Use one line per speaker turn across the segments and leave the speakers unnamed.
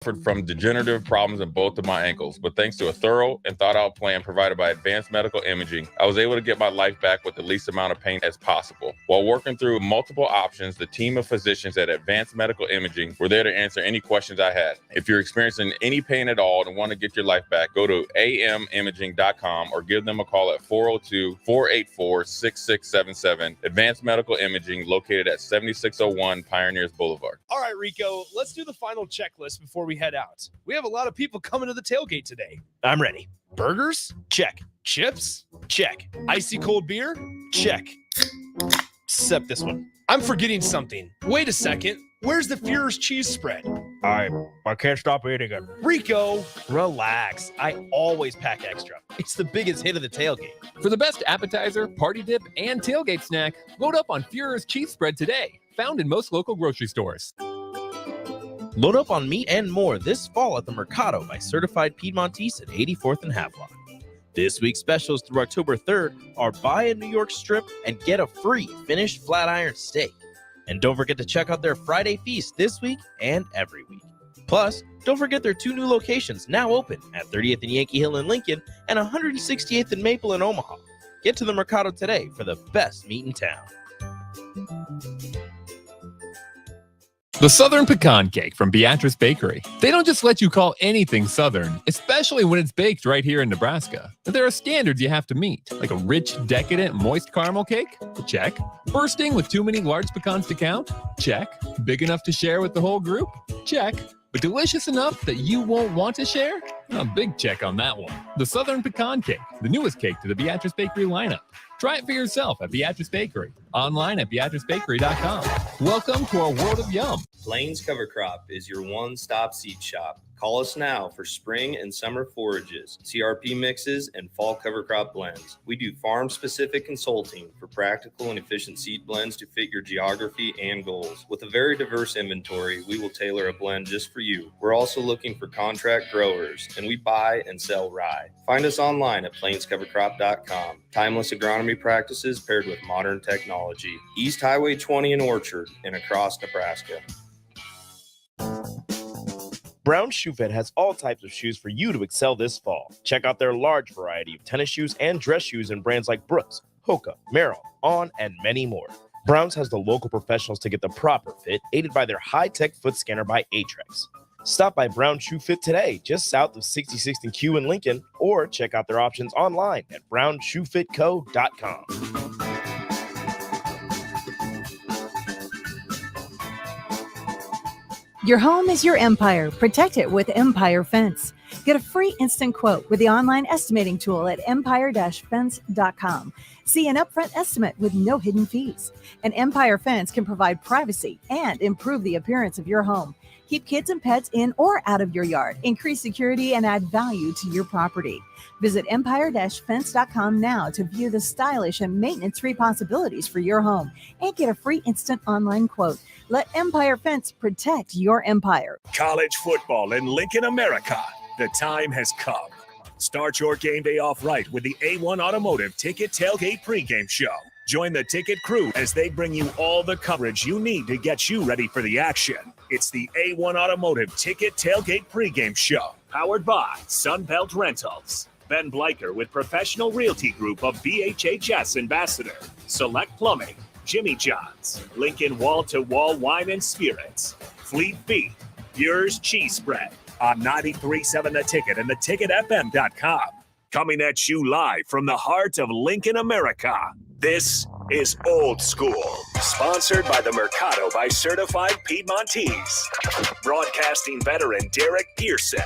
Suffered from degenerative problems in both of my ankles, but thanks to a thorough and thought-out plan provided by Advanced Medical Imaging, I was able to get my life back with the least amount of pain as possible. While working through multiple options, the team of physicians at Advanced Medical Imaging were there to answer any questions I had. If you're experiencing any pain at all and want to get your life back, go to amimaging.com or give them a call at 402-484-6677. Advanced Medical Imaging, located at 7601 Pioneers Boulevard.
All right, Rico, let's do the final checklist before we head out. We have a lot of people coming to the tailgate today. I'm ready. Burgers? Check. Chips? Check. Icy cold beer? Check. Except this one. I'm forgetting something. Wait a second. Where's the Führer's cheese spread? I can't stop eating it. Rico, relax. I always pack extra. It's the biggest hit of the tailgate.
For the best appetizer, party dip, and tailgate snack, load up on Führer's cheese spread today. Found in most local grocery stores.
Load up on meat and more this fall at the Mercado by Certified Piedmontese at 84th and Havelock. This week's specials through October 3rd are buy a New York strip and get a free finished flat iron steak. And don't forget to check out their Friday feast this week and every week. Plus, don't forget their 2 new locations now open at 30th and Yankee Hill in Lincoln and 168th and Maple in Omaha. Get to the Mercado today for the best meat in town.
The Southern Pecan Cake from Beatrice Bakery. They don't just let you call anything Southern, especially when it's baked right here in Nebraska. But there are standards you have to meet, like a rich, decadent, moist caramel cake? Check. Bursting with too many large pecans to count? Check. Big enough to share with the whole group? Check. But delicious enough that you won't want to share? A big check on that one. The Southern Pecan Cake, the newest cake to the Beatrice Bakery lineup. Try it for yourself at Beatrice Bakery. Online at BeatriceBakery.com. Welcome to our world of yum.
Plains Cover Crop is your one-stop seed shop. Call us now for spring and summer forages, CRP mixes, and fall cover crop blends. We do farm-specific consulting for practical and efficient seed blends to fit your geography and goals. With a very diverse inventory, we will tailor a blend just for you. We're also looking for contract growers, and we buy and sell rye. Find us online at plainscovercrop.com. Timeless agronomy practices paired with modern technology. East Highway 20 in Orchard and across Nebraska.
Brown Shoe Fit has all types of shoes for you to excel this fall. Check out their large variety of tennis shoes and dress shoes in brands like Brooks, Hoka, Merrell, On, and many more. Browns has the local professionals to get the proper fit, aided by their high-tech foot scanner by Atrex. Stop by Brown Shoe Fit today, just south of 66th and Q in Lincoln, or check out their options online at brownshoefitco.com.
Your home is your empire. Protect it with Empire Fence. Get a free instant quote with the online estimating tool at empire-fence.com. See an upfront estimate with no hidden fees. An Empire Fence can provide privacy and improve the appearance of your home. Keep kids and pets in or out of your yard. Increase security and add value to your property. Visit empire-fence.com now to view the stylish and maintenance-free possibilities for your home and get a free instant online quote. Let Empire Fence protect your empire.
College football in Lincoln, America. The time has come. Start your game day off right with the A1 Automotive Ticket Tailgate pregame show. Join the ticket crew as they bring you all the coverage you need to get you ready for the action. It's the A1 Automotive Ticket Tailgate pregame show, powered by Sunbelt Rentals. Ben Bleicher with Professional Realty Group of BHHS Ambassador, Select Plumbing, Jimmy John's, Lincoln Wall-to-Wall Wine and Spirits, Fleet Feet, Yours Cheese Spread on 93.7 The Ticket and theticketfm.com. Coming at you live from the heart of Lincoln, America. This is Old School, sponsored by the Mercado by Certified Piedmontese. Broadcasting veteran Derek Pearson.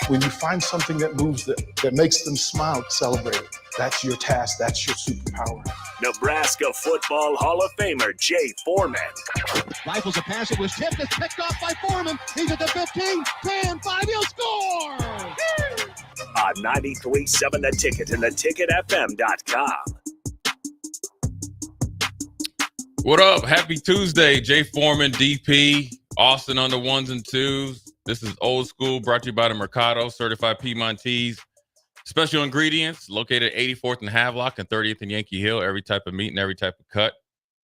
When you find something that moves that makes them smile, celebrate it. That's your task. That's your superpower.
Nebraska Football Hall of Famer Jay Foreman.
Rifles a pass. It was tipped. It's picked off by Foreman. He's at the 15, 10, 5. He'll score!
On 93.7 The Ticket and theticketfm.com.
What up? Happy Tuesday. Jay Foreman, DP, Austin on the ones and twos. This is Old School, brought to you by the Mercado, Certified Piedmontese. Special ingredients located at 84th and Havelock and 30th and Yankee Hill. Every type of meat and every type of cut.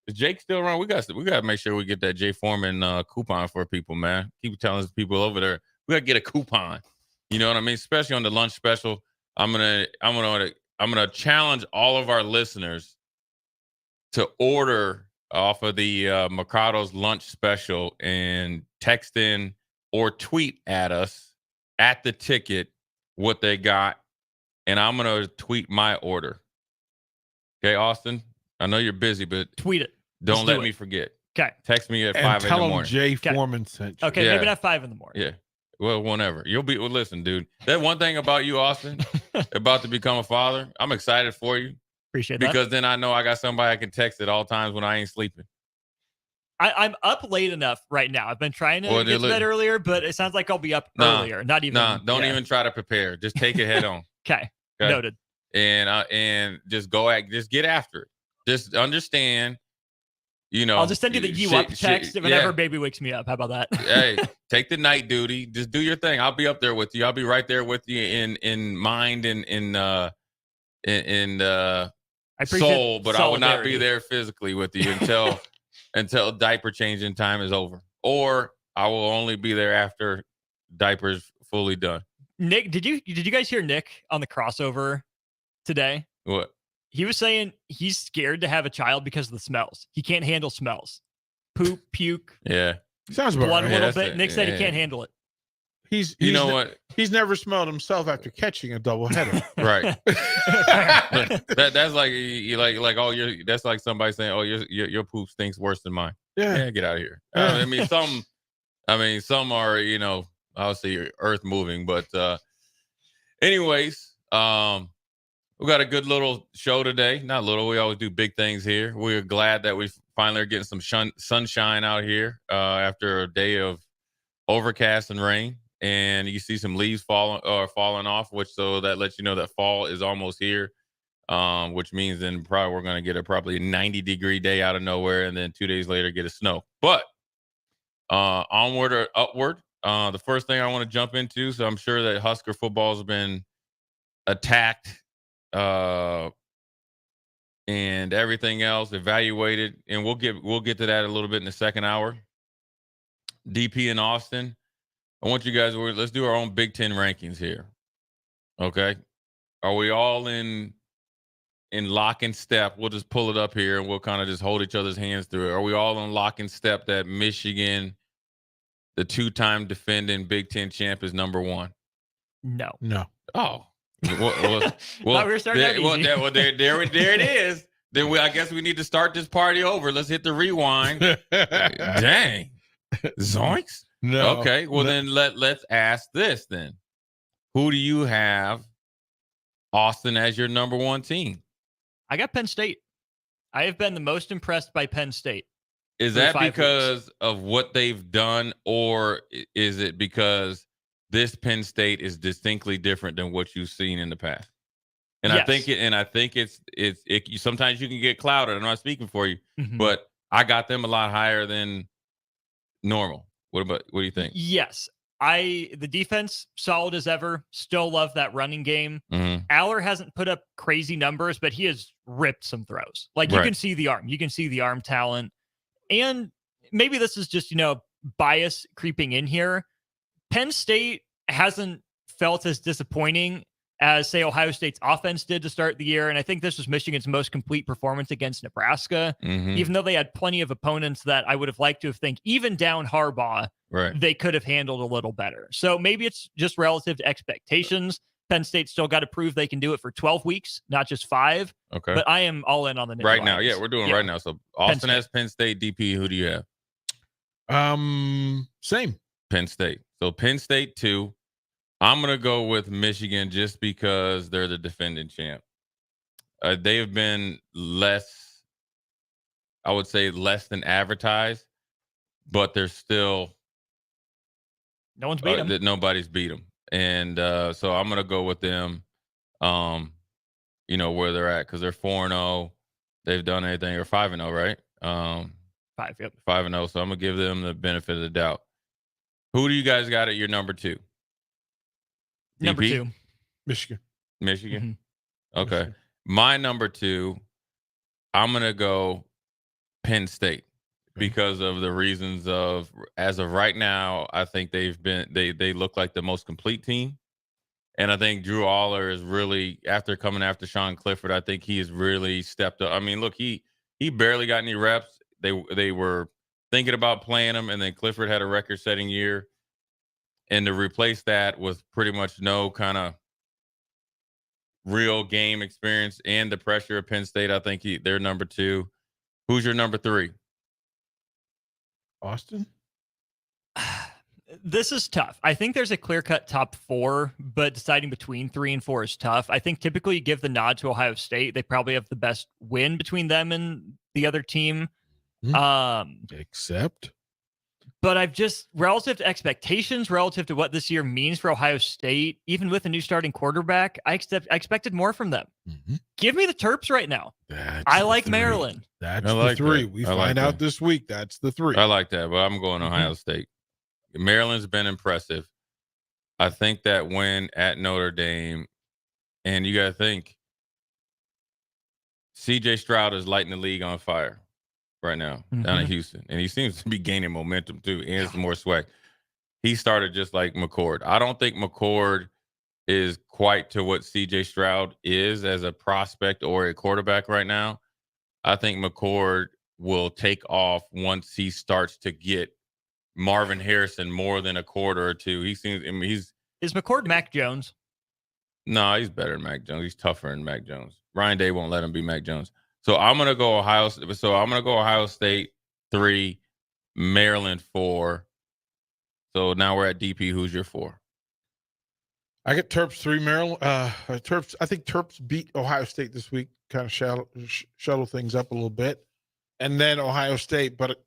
Is Jake still around? We got to make sure we get that Jay Foreman coupon for people, man. Keep telling people over there. We got to get a coupon. You know what I mean? Especially on the lunch special. I'm gonna challenge all of our listeners to order off of the Mercado's lunch special and text in or tweet at us at the ticket what they got, and I'm gonna tweet my order. Okay, Austin. I know you're busy, but
tweet it.
Don't let me forget.
Okay.
Text me at 5 in the morning.
Jay Foreman sent you.
Okay, maybe not 5 in the morning.
Yeah. Well, whenever. Listen, dude. That one thing about you, Austin, about to become a father, I'm excited for you.
Appreciate that.
Because then I know I got somebody I can text at all times when I ain't sleeping.
I'm up late enough right now. I've been trying to get to bed earlier, but it sounds like I'll be up earlier. Not even.
Don't even try to prepare. Just take it head on.
Okay. Noted.
And just just get after it. Just understand.
I'll just send you the you up text whenever baby wakes me up. How about that?
Hey, take the night duty. Just do your thing. I'll be up there with you. I'll be right there with you in mind and in soul, but I will not be there physically with you until diaper changing time is over. Or I will only be there after diapers fully done.
Nick, did you guys hear Nick on the crossover today?
What?
He was saying he's scared to have a child because of the smells. He can't handle smells. Poop, puke.
Yeah.
Sounds about
blood
right.
a little bit. Nick said he can't handle it.
You know what? He's never smelled himself after catching a doubleheader.
Right. That's like you like oh that's like somebody saying, oh your poop stinks worse than mine.
Yeah.
Get out of here.
Yeah.
Some are, obviously earth moving, but anyways, we got a good little show today. Not little. We always do big things here. We're glad that we finally are getting some sunshine out here after a day of overcast and rain. And you see some leaves falling off, so that lets you know that fall is almost here, which means then probably we're going to get probably a 90-degree day out of nowhere, and then 2 days later get a snow. But onward or upward, the first thing I want to jump into, so I'm sure that Husker football has been attacked and everything else evaluated, and we'll get to that a little bit in the second hour. DP in Austin, I want you guys, let's do our own Big Ten rankings here. Okay, are we all in lock and step? We'll just pull it up here and we'll kind of just hold each other's hands through it. Are we all in lock and step that Michigan, the 2-time defending Big Ten champ, is number 1?
No.
Oh. Well,
we're starting
there it is. Then I guess we need to start this party over. Let's hit the rewind. Dang. Zoinks?
No.
Okay. Well, then let's ask this then. Who do you have, Austin, as your number 1 team?
I got Penn State. I have been the most impressed by Penn State.
Is that because of what they've done, or is it because this Penn State is distinctly different than what you've seen in the past? And yes. I think it's sometimes you can get clouded. I'm not speaking for you, but I got them a lot higher than normal. What do you think?
Yes. The defense, solid as ever. Still love that running game. Aller hasn't put up crazy numbers, but he has ripped some throws. You can see the arm. You can see the arm talent. And maybe this is just, bias creeping in here. Penn State hasn't felt as disappointing as, say, Ohio State's offense did to start the year. And I think this was Michigan's most complete performance against Nebraska, even though they had plenty of opponents that I would have liked to have think, even down Harbaugh, they could have handled a little better. So maybe it's just relative to expectations. Penn State still got to prove they can do it for 12 weeks, not just 5.
Okay.
But I am all in on the
right now. Yeah, we're doing right now. So Austin has Penn State. DP, who do you have?
Same.
Penn State. So Penn State 2. I'm going to go with Michigan just because they're the defending champ. They've been less than advertised, but they're still.
No one's beat them.
Nobody's beat them. And so I'm going to go with them, where they're at, because they're 4-0. They've done anything, or 5-0, right?
5, yep.
5-0. So I'm going to give them the benefit of the doubt. Who do you guys got at your number 2?
Number 2.
Michigan.
Okay.
Michigan.
My number 2, I'm going to go Penn State. because of the reasons of, as of right now, I think they look like the most complete team. And I think Drew Aller is really, after coming after Sean Clifford, I think he has really stepped up. I mean, look, he barely got any reps. They were thinking about playing him, and then Clifford had a record-setting year. And to replace that with pretty much no kind of real game experience and the pressure of Penn State, I think they're number 2. Who's your number 3?
Austin?
This is tough. I think there's a clear-cut top 4, but deciding between 3 and 4 is tough. I think typically you give the nod to Ohio State. They probably have the best win between them and the other team.
Except?
But I've just, relative to expectations, relative to what this year means for Ohio State, even with a new starting quarterback, I expected more from them.
Mm-hmm.
Give me the Terps right now. I like Maryland.
That's the 3. We find out this week. That's the 3.
I like that, but I'm going Ohio State. Maryland's been impressive. I think that win at Notre Dame, and you got to think, C.J. Stroud is lighting the league on fire right now down in Houston, and he seems to be gaining momentum too, and some more swag. He started just like McCord. I don't think McCord is quite to what C.J. Stroud is as a prospect or a quarterback right now. I think McCord will take off once he starts to get Marvin Harrison more than a quarter or 2. He seems, I mean, is
McCord Mac Jones?
No, he's better than Mac Jones. He's tougher than Mac Jones. Ryan Day won't let him be Mac Jones. So I'm gonna go Ohio. So I'm gonna go Ohio State 3, Maryland 4. So now we're at DP. Who's your 4?
I get Terps 3, Maryland. Terps. I think Terps beat Ohio State this week. Kind of shuttle things up a little bit, and then Ohio State. But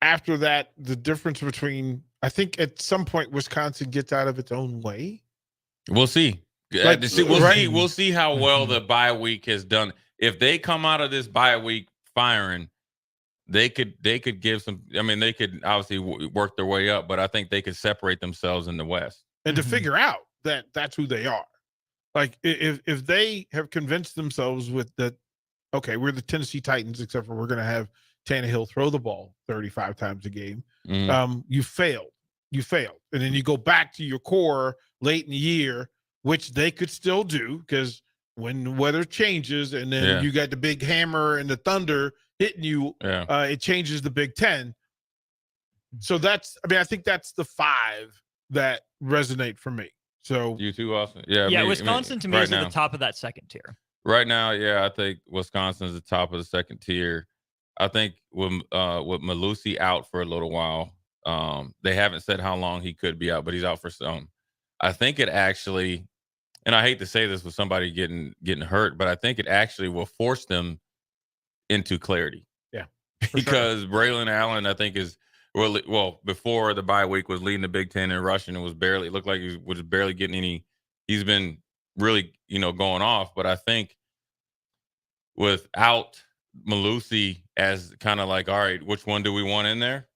after that, the difference between, I think at some point Wisconsin gets out of its own way.
We'll see. We'll see how well the bye week has done. If they come out of this bye week firing, they could give some. I mean, they could obviously work their way up, but I think they could separate themselves in the West.
And to figure out that that's who they are, like if they have convinced themselves with that, okay, we're the Tennessee Titans, except for we're going to have Tannehill throw the ball 35 times a game. You failed, and then you go back to your core late in the year, which they could still do, because when the weather changes and then you got the big hammer and the thunder hitting you, it changes the Big Ten. So I think that's the 5 that resonate for me. So
you too, Austin.
Wisconsin to me is at the top of that second tier.
Right now, I think Wisconsin's the top of the second tier. I think with Malusi out for a little while, they haven't said how long he could be out, but he's out for some. I think it actually, and I hate to say this with somebody getting hurt, but I think it actually will force them into clarity.
Yeah,
because Braylon Allen, I think, is before the bye week was leading the Big Ten in rushing and looked like he was barely getting any. He's been really going off, but I think without Malusi as kind of like, all right, which one do we want in there?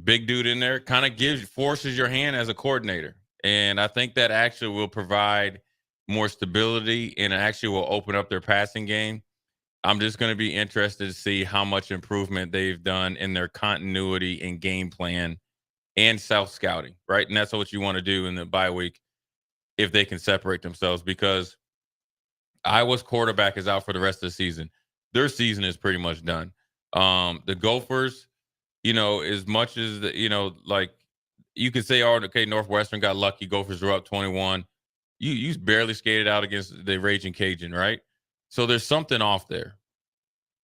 Big dude in there kind of forces your hand as a coordinator. And I think that actually will provide more stability and actually will open up their passing game. I'm just going to be interested to see how much improvement they've done in their continuity and game plan and self-scouting, right? And that's what you want to do in the bye week if they can separate themselves, because Iowa's quarterback is out for the rest of the season. Their season is pretty much done. The Gophers, as much as, like, you could say, oh, okay, Northwestern got lucky. Gophers were up 21. You barely skated out against the Raging Cajun, right? So there's something off there.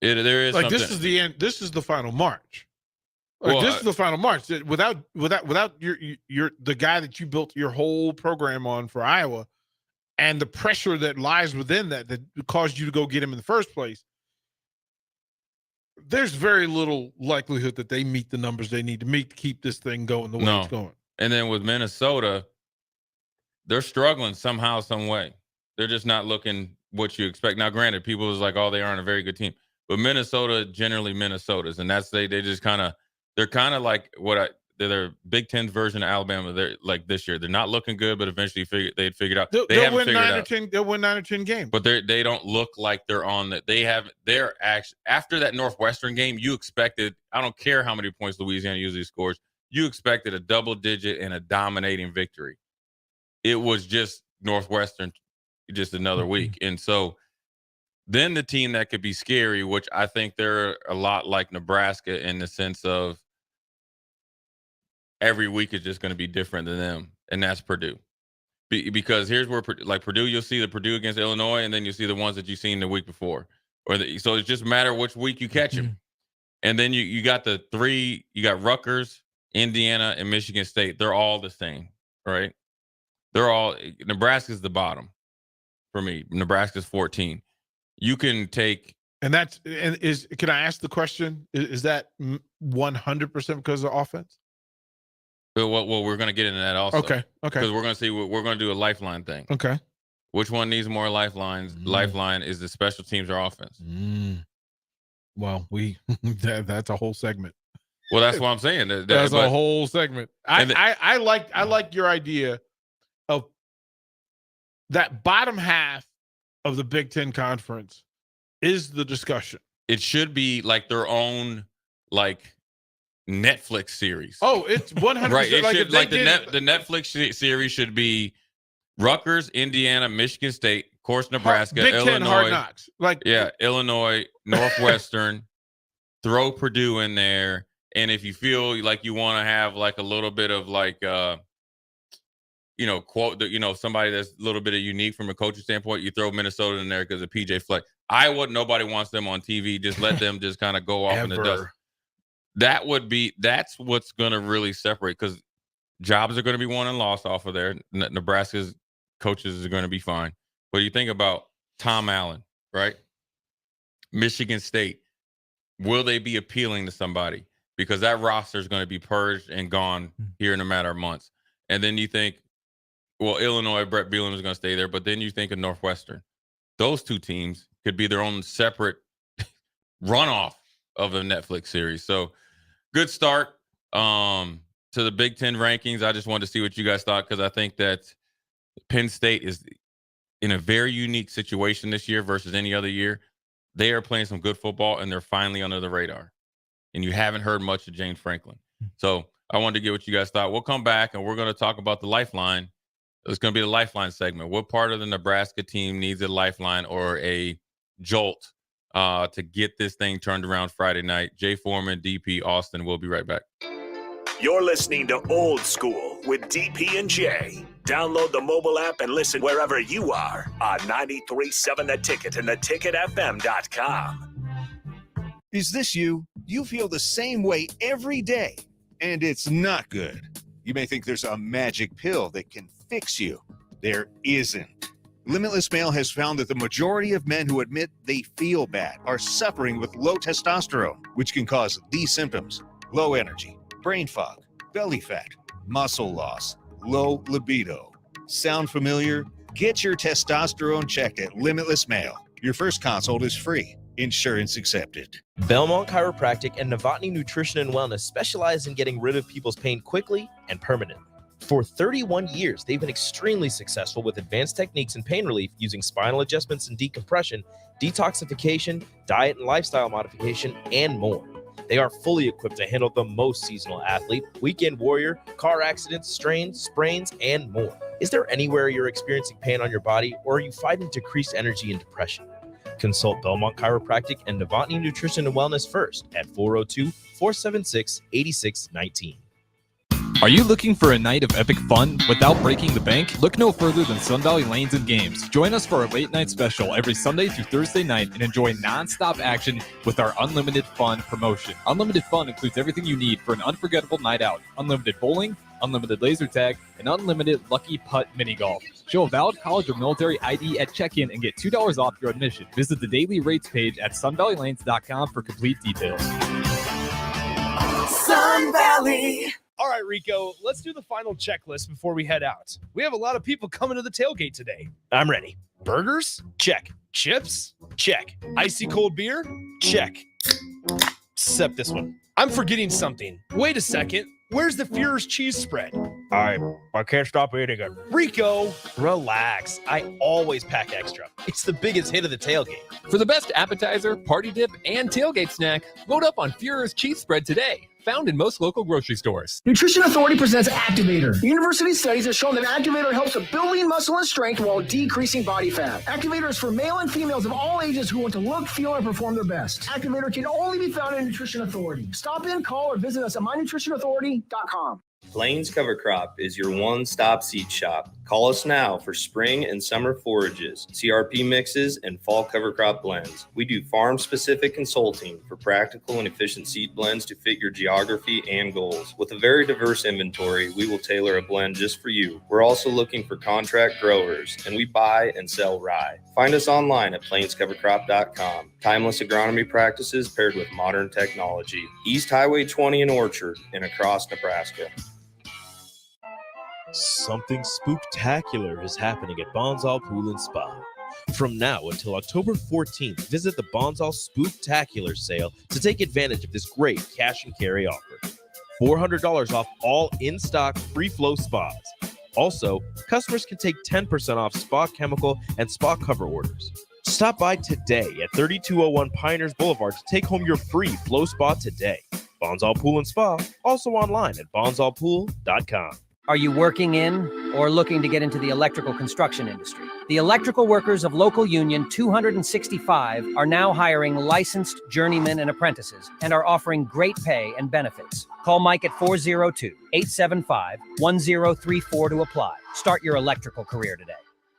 There is
like
something.
This is the end. This is the final march. This is the final march. Without your the guy that you built your whole program on for Iowa, and the pressure that lies within that caused you to go get him in the first place, there's very little likelihood that they meet the numbers they need to meet to keep this thing going the way it's going.
And then with Minnesota, they're struggling somehow, some way. They're just not looking what you expect. Now, granted, people is like, oh, they aren't a very good team. But Minnesota, generally Minnesotas. And that's they just kind of, they're kind of like they're Big Ten's version of Alabama. They're like this year. They're not looking good, but eventually they'd figured out.
They'll
haven't
win
figured
9
it
or
out.
10. They'll win 9 or 10 games.
But they don't look like they're on that. They're actually after that Northwestern game. You expected. I don't care how many points Louisiana usually scores. You expected a double digit and a dominating victory. It was just Northwestern, just another week, and so. Then the team that could be scary, which I think they're a lot like Nebraska in the sense of every week is just going to be different than them, and that's Purdue. Because here's where, like Purdue, you'll see the Purdue against Illinois, and then you'll see the ones that you've seen the week before. So it's just a matter of which week you catch them. And then you got the three, you got Rutgers, Indiana, and Michigan State. They're all the same, right? Nebraska's the bottom for me. Nebraska's 14. You can take,
can I ask the question? Is that 100% because of offense?
Well, we're going to get into that also.
Okay.
Because we're going to see we're going to do a lifeline thing.
Okay.
Which one needs more lifelines? Lifeline is the special teams or offense.
Well, that's a whole segment.
Well, that's what I'm saying.
That's a whole segment. I like your idea of that bottom half of the Big Ten Conference is the discussion.
It should be like their own Netflix series.
Oh, it's 100%.
Right. It should, the Netflix series should be Rutgers, Indiana, Michigan State, of course, Nebraska,
Big
Illinois,
Ten Hard Knocks.
Illinois, Northwestern. Throw Purdue in there, and if you feel like you want to have a little bit of somebody that's a little bit of unique from a coaching standpoint, you throw Minnesota in there because of PJ Fleck. Nobody wants them on TV. Just let them just kind of go off in the dust. That's what's going to really separate, because jobs are going to be won and lost off of there. Nebraska's coaches are going to be fine. But you think about Tom Allen, right? Michigan State. Will they be appealing to somebody? Because that roster is going to be purged and gone here in a matter of months. And then you think, well, Illinois, Brett Bielema is going to stay there. But then you think of Northwestern. Those two teams could be their own separate runoff of a Netflix series. So good start to the Big Ten rankings. I just wanted to see what you guys thought, because I think that Penn State is in a very unique situation this year versus any other year. They are playing some good football, and they're finally under the radar. And you haven't heard much of James Franklin. So I wanted to get what you guys thought. We'll come back, and we're going to talk about the lifeline. It's going to be the lifeline segment. What part of the Nebraska team needs a lifeline or a jolt to get this thing turned around Friday night? Jay Foreman, DP, Austin. We'll be right back.
You're listening to Old School with DP and J. Download the mobile app and listen wherever you are on 93.7 The Ticket and theticketfm.com.
Is this you? You feel the same way every day, and it's not good. You may think there's a magic pill that can fix you. There isn't. Limitless Male has found that the majority of men who admit they feel bad are suffering with low testosterone, which can cause these symptoms: low energy, brain fog, belly fat, muscle loss, low libido. Sound familiar? Get your testosterone checked at Limitless Male. Your first consult is free. Insurance accepted.
Belmont Chiropractic and Novotny Nutrition and Wellness specialize in getting rid of people's pain quickly and permanently. For 31 years, they've been extremely successful with advanced techniques in pain relief using spinal adjustments and decompression, detoxification, diet and lifestyle modification, and more. They are fully equipped to handle the most seasonal athlete, weekend warrior, car accidents, strains, sprains, and more. Is there anywhere you're experiencing pain on your body, or are you fighting decreased energy and depression? Consult Belmont Chiropractic and Novotny Nutrition and Wellness first at 402-476-8619.
Are you looking for a night of epic fun without breaking the bank? Look no further than Sun Valley Lanes and Games. Join us for our late night special every Sunday through Thursday night and enjoy non-stop action with our Unlimited Fun promotion. Unlimited Fun includes everything you need for an unforgettable night out: unlimited bowling, unlimited laser tag, and unlimited lucky putt mini golf. Show a valid college or military ID at check-in and get $2 off your admission. Visit the daily rates page at sunvalleylanes.com for complete details.
Sun Valley. All right, Rico, let's do the final checklist before we head out. We have a lot of people coming to the tailgate today. I'm ready. Burgers? Check. Chips? Check. Icy cold beer? Check. Except this one. I'm forgetting something. Wait a second. Where's the Fuhrer's cheese spread?
I can't stop eating it.
Rico, relax. I always pack extra. It's the biggest hit of the tailgate.
For the best appetizer, party dip, and tailgate snack, load up on Fuhrer's cheese spread today. Found in most local grocery stores.
Nutrition Authority presents Activator. University studies have shown that Activator helps with building muscle and strength while decreasing body fat. Activator is for male and females of all ages who want to look, feel, and perform their best. Activator can only be found in Nutrition Authority. Stop in, call, or visit us at mynutritionauthority.com.
Plains Cover Crop is your one-stop seed shop. Call us now for spring and summer forages, CRP mixes, and fall cover crop blends. We do farm-specific consulting for practical and efficient seed blends to fit your geography and goals. With a very diverse inventory, we will tailor a blend just for you. We're also looking for contract growers, and we buy and sell rye. Find us online at plainscovercrop.com. Timeless agronomy practices paired with modern technology. East Highway 20 in Orchard and across Nebraska.
Something spooktacular is happening at Bonsall Pool and Spa. From now until October 14th, visit the Bonsall Spooktacular sale to take advantage of this great cash and carry offer. $400 off all in-stock free-flow spas. Also, customers can take 10% off spa chemical and spa cover orders. Stop by today at 3201 Pioneers Boulevard to take home your free flow spa today. Bonsall Pool and Spa, also online at bonsallpool.com.
Are you working in or looking to get into the electrical construction industry? The electrical workers of Local Union 265 are now hiring licensed journeymen and apprentices and are offering great pay and benefits. Call Mike at 402-875-1034 to apply. Start your electrical career today.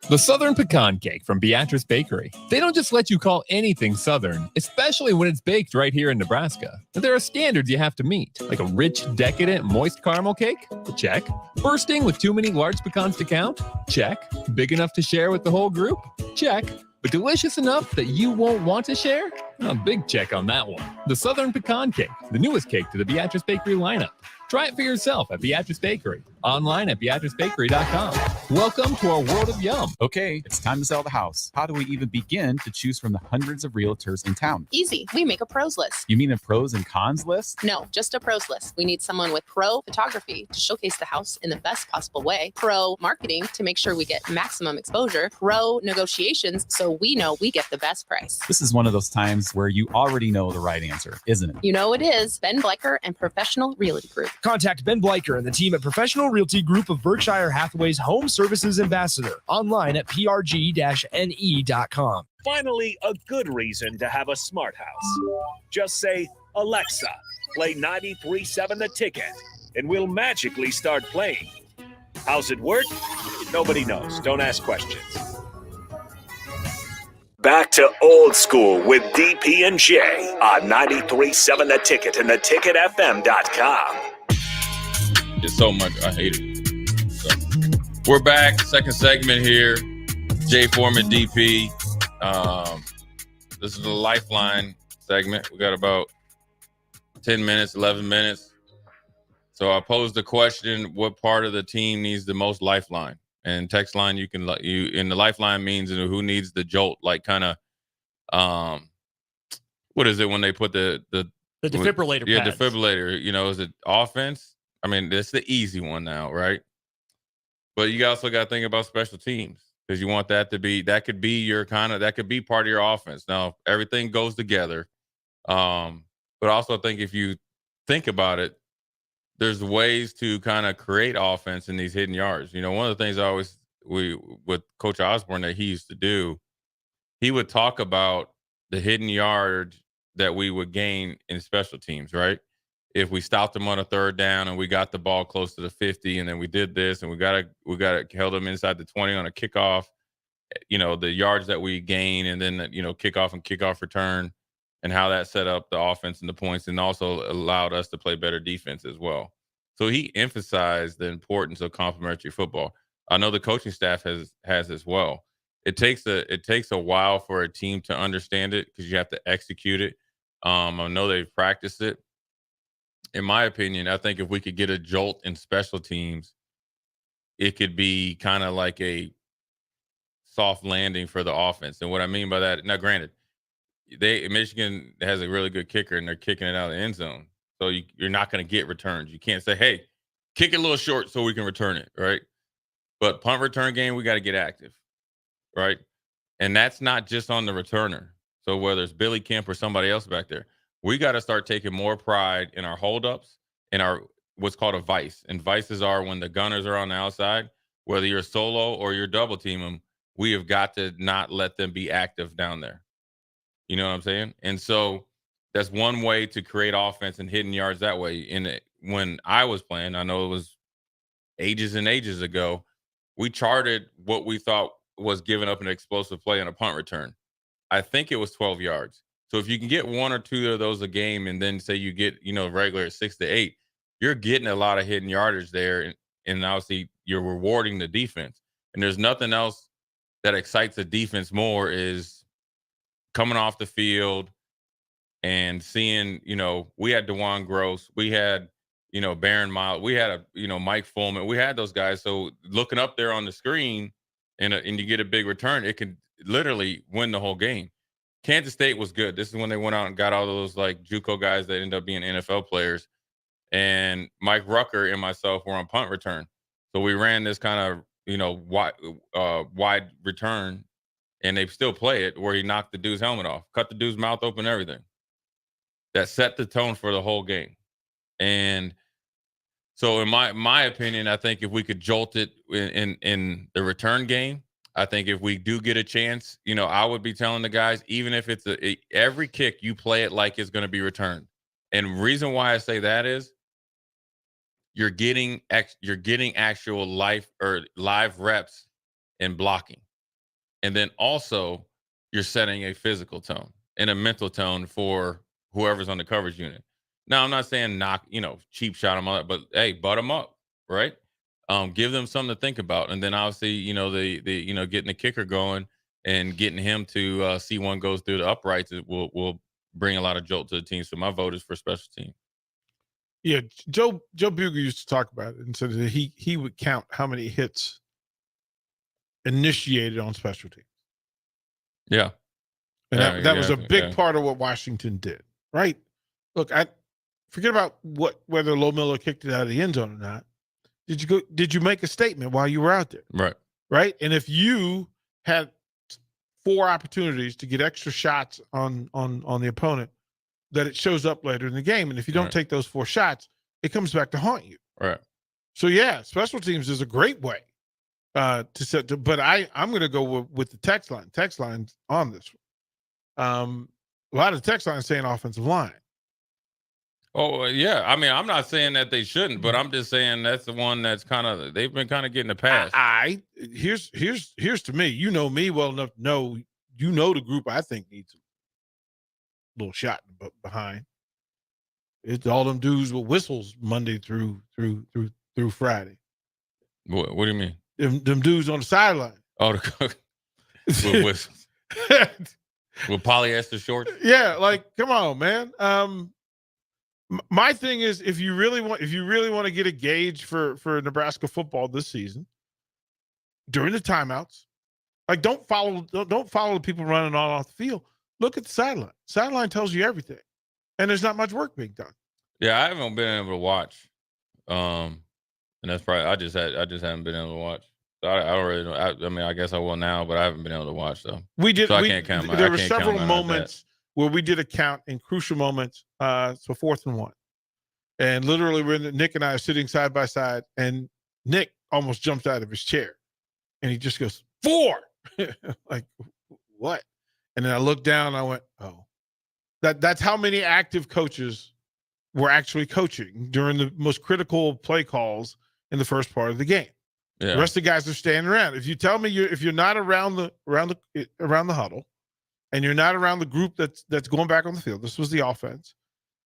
The Southern Pecan Cake from Beatrice Bakery. They don't just let you call anything Southern, especially when it's baked right here in Nebraska. There are standards you have to meet, like a rich, decadent, moist caramel cake? Check. Bursting with too many large pecans to count? Check. Big enough to share with the whole group? Check. But delicious enough that you won't want to share? A big check on that one. The Southern Pecan Cake, the newest cake to the Beatrice Bakery lineup. Try it for yourself at Beatrice Bakery. Online at beatricebakery.com. Welcome to our world of yum.
Okay, it's time to sell the house. How do we even begin to choose from the hundreds of realtors in town?
Easy. We make a pros list.
You mean a pros and cons list?
No, just a pros list. We need someone with pro photography to showcase the house in the best possible way, pro marketing to make sure we get maximum exposure, pro negotiations so we know we get the best price.
This is one of those times where you already know the right answer, isn't it?
You know it is. Ben Bleicher and Professional Realty Group.
Contact Ben Bleicher and the team at Professional Realty Group of Berkshire Hathaway's Home Services Ambassador. Online at prg-ne.com.
Finally, a good reason to have a smart house. Just say, Alexa, play 93.7 The Ticket, and we'll magically start playing. How's it work? Nobody knows. Don't ask questions. Back to old school with DP and J on 93.7 The Ticket and theticketfm.com.
It's so much. I hate it. So, we're back. Second segment here. Jay Foreman, DP. This is the Lifeline segment. We got about 10 minutes, 11 minutes. So I posed the question, what part of the team needs the most lifeline? And text line, you in the lifeline means who needs the jolt, like kind of, what is it when they put the
defibrillator
Yeah,
pads.
defibrillator. Is it offense? I mean, that's the easy one now, right? But you also got to think about special teams because you want that to be, that could be that could be part of your offense. Now, everything goes together. But also think if you think about it, there's ways to kind of create offense in these hidden yards. One of the things with Coach Osborne that he used to do, he would talk about the hidden yard that we would gain in special teams, right? If we stopped them on a third down and we got the ball close to the 50 and then we did this and we got held them inside the 20 on a kickoff, the yards that we gain and then, kickoff and kickoff return and how that set up the offense and the points and also allowed us to play better defense as well. So he emphasized the importance of complementary football. I know the coaching staff has as well. It takes a while for a team to understand it because you have to execute it. I know they've practiced it. In my opinion, I think if we could get a jolt in special teams, it could be kind of like a soft landing for the offense. And what I mean by that, now granted, Michigan has a really good kicker and they're kicking it out of the end zone. So you're not going to get returns. You can't say, hey, kick it a little short so we can return it, right? But punt return game, we got to get active, right? And that's not just on the returner. So whether it's Billy Kemp or somebody else back there, we got to start taking more pride in our holdups and our what's called a vice. And vices are when the gunners are on the outside, whether you're solo or you're double team them, we have got to not let them be active down there. You know what I'm saying? And so that's one way to create offense and hidden yards that way. And when I was playing, I know it was ages and ages ago, we charted what we thought was giving up an explosive play on a punt return. I think it was 12 yards. So if you can get one or two of those a game and then say you get, regular 6 to 8, you're getting a lot of hidden yardage there. And obviously you're rewarding the defense. And there's nothing else that excites the defense more is coming off the field and seeing, we had DeJuan Gross, we had, Baron Miles, we had Mike Fullman, we had those guys. So looking up there on the screen and you get a big return, it can literally win the whole game. Kansas State was good. This is when they went out and got all those like JUCO guys that end up being NFL players. And Mike Rucker and myself were on punt return. So we ran this kind of, wide return, and they still play it where he knocked the dude's helmet off, cut the dude's mouth open, everything. That set the tone for the whole game. And so in my opinion, I think if we could jolt it in the return game, I think if we do get a chance, I would be telling the guys, even if it's every kick, you play it like it's going to be returned. And reason why I say that is you're getting actual live reps in blocking. And then also you're setting a physical tone and a mental tone for whoever's on the coverage unit. Now, I'm not saying knock, cheap shot them up, but hey, butt them up, right? Give them something to think about. And then obviously, the getting the kicker going and getting him to see one goes through the uprights will bring a lot of jolt to the team. So my vote is for special team.
Yeah, Joe Buger used to talk about it and said that he would count how many hits initiated on special teams.
Yeah.
And that was a big part of what Washington did, right? Look, I forget about whether Low Miller kicked it out of the end zone or not. Did you make a statement while you were out there?
Right.
Right. And if you had 4 opportunities to get extra shots on the opponent, that it shows up later in the game. And if you don't take those 4 shots, it comes back to haunt you.
Right.
So yeah, special teams is a great way to set to, but I'm going to go with the text line. Text line's on this one. A lot of the text line saying offensive line.
Oh yeah, I mean, I'm not saying that they shouldn't, but I'm just saying that's the one that's they've been kind of getting the pass.
Here's to me. You know me well enough to know the group I think needs a little shot behind. It's all them dudes with whistles Monday through Friday.
What do you mean?
Them dudes on the sideline.
Oh, with whistles. With polyester shorts.
Yeah, like come on, man. My thing is, if you really want to get a gauge for Nebraska football this season, during the timeouts, like don't follow the people running on off the field. Look at the sideline. Sideline tells you everything, and there's not much work being done.
Yeah, I haven't been able to watch, and that's probably I just haven't been able to watch. I don't really know. I mean, I guess I will now, but I haven't been able to watch though.
I can't count. There were several moments where we did a count in crucial moments. So 4th and 1, and literally Nick and I are sitting side by side, and Nick almost jumps out of his chair, and he just goes 4, like what? And then I looked down, and I went, oh, that's how many active coaches were actually coaching during the most critical play calls in the first part of the game. Yeah. The rest of the guys are standing around. If you tell me if you're not around the huddle, and you're not around the group that's going back on the field, this was the offense.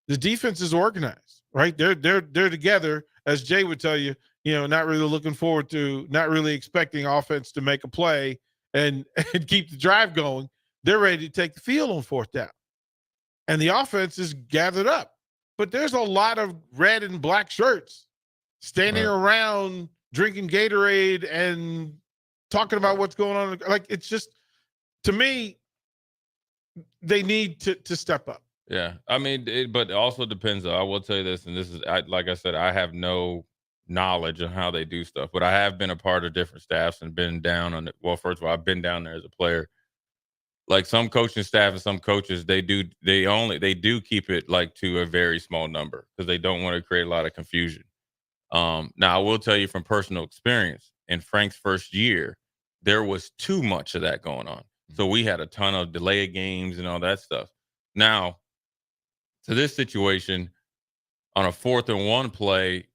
The defense is organized, right? They're together, as Jay would tell you. Not really looking forward to, not really expecting offense to make a play and keep the drive going. They're ready to take the field on 4th down, and the offense is gathered up. But there's a lot of red and black shirts standing around, drinking Gatorade and talking about what's going on. Like, it's just, to me, they need to step up.
Yeah. I mean, but it also depends, though. I will tell you this, and this is, like I said, I have no knowledge on how they do stuff, but I have been a part of different staffs and been down on it. Well, first of all, I've been down there as a player. Like some coaching staff and some coaches, they do keep it like to a very small number because they don't want to create a lot of confusion. Now I will tell you from personal experience, in Frank's first year, there was too much of that going on. So we had a ton of delay games and all that stuff. Now, to this situation, on a 4th and 1 play,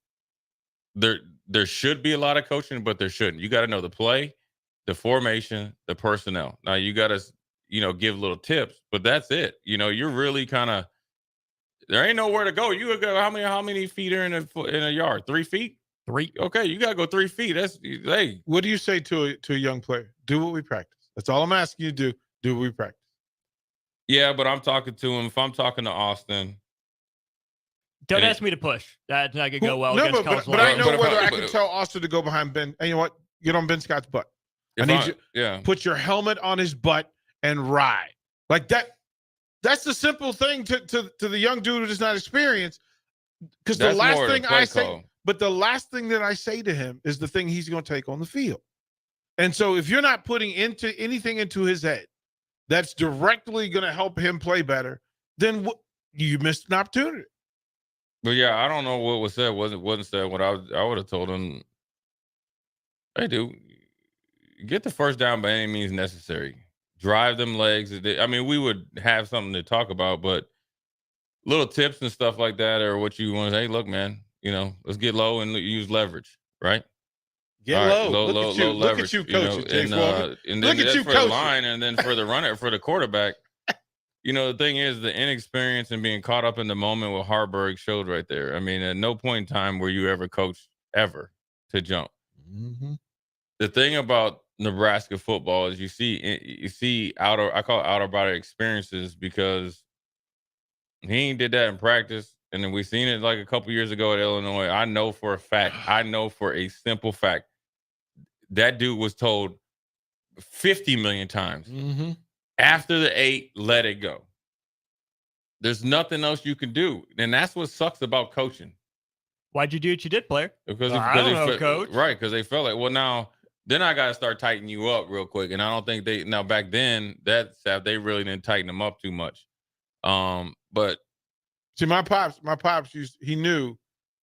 there should be a lot of coaching, but there shouldn't. You got to know the play, the formation, the personnel. Now you got to, give little tips, but that's it. You're really kind of, there ain't nowhere to go. You go how many feet are in a yard? 3 feet?
3.
Okay, you got to go 3 feet. That's, hey.
What do you say to a young player? Do what we practice. That's all I'm asking you to do. Do what we practice.
Yeah, but I'm talking to him. If I'm talking to Austin,
don't ask me to push. That's not gonna go well.
No, but I know whether I can tell Austin to go behind Ben. And you know what? Get on Ben Scott's butt. I need you. Put your helmet on his butt and ride like that. That's the simple thing to the young dude who does not experience. Because the last thing I say, but the last thing that I say to him is the thing he's going to take on the field. And so if you're not putting anything into his head that's directly going to help him play better, then you missed an opportunity.
But yeah, I don't know what was said. Wasn't said. What I would have told him, hey, dude, get the first down by any means necessary. Drive them legs. I mean, we would have something to talk about, but little tips and stuff like that, or what you want to say. Hey, look, man, let's get low and use leverage, right?
Get low. Look at you, coaching.
And then look at you, for the line, and then for the runner, for the quarterback. The thing is, the inexperience and being caught up in the moment with Harburg showed right there. I mean, at no point in time were you ever coached ever to jump.
Mm-hmm.
The thing about Nebraska football is you see I call it outer body experiences, because he did that in practice, and then we seen it like a couple years ago at Illinois. I know for a simple fact, that dude was told 50 million times.
Mm-hmm.
After the 8, let it go. There's nothing else you can do. And that's what sucks about coaching.
Why'd you do what you did, player?
Because
I don't know, coach.
Right, because they felt like, well, then I got to start tightening you up real quick. And I don't think back then, that staff, they really didn't tighten them up too much. But
see, my pops, he knew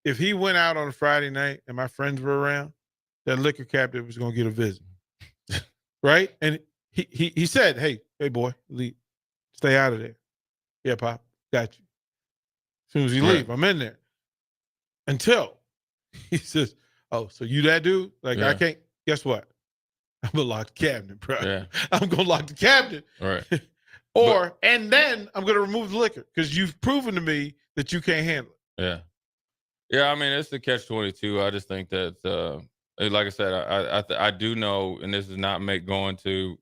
if he went out on a Friday night and my friends were around, that liquor captain was going to get a visit. Right? And he said, hey boy, leave. Stay out of there. Yeah, Pop, got you. As soon as you leave, I'm in there. Until he says, oh, so you that dude? Like, I can't. Guess what? I'm going to lock the cabinet, bro.
Yeah.
I'm going to lock the cabinet.
All right.
And then I'm going to remove the liquor because you've proven to me that you can't handle it.
Yeah. Yeah, I mean, it's the catch-22. I just think that, like I said, I do know, and this is not going to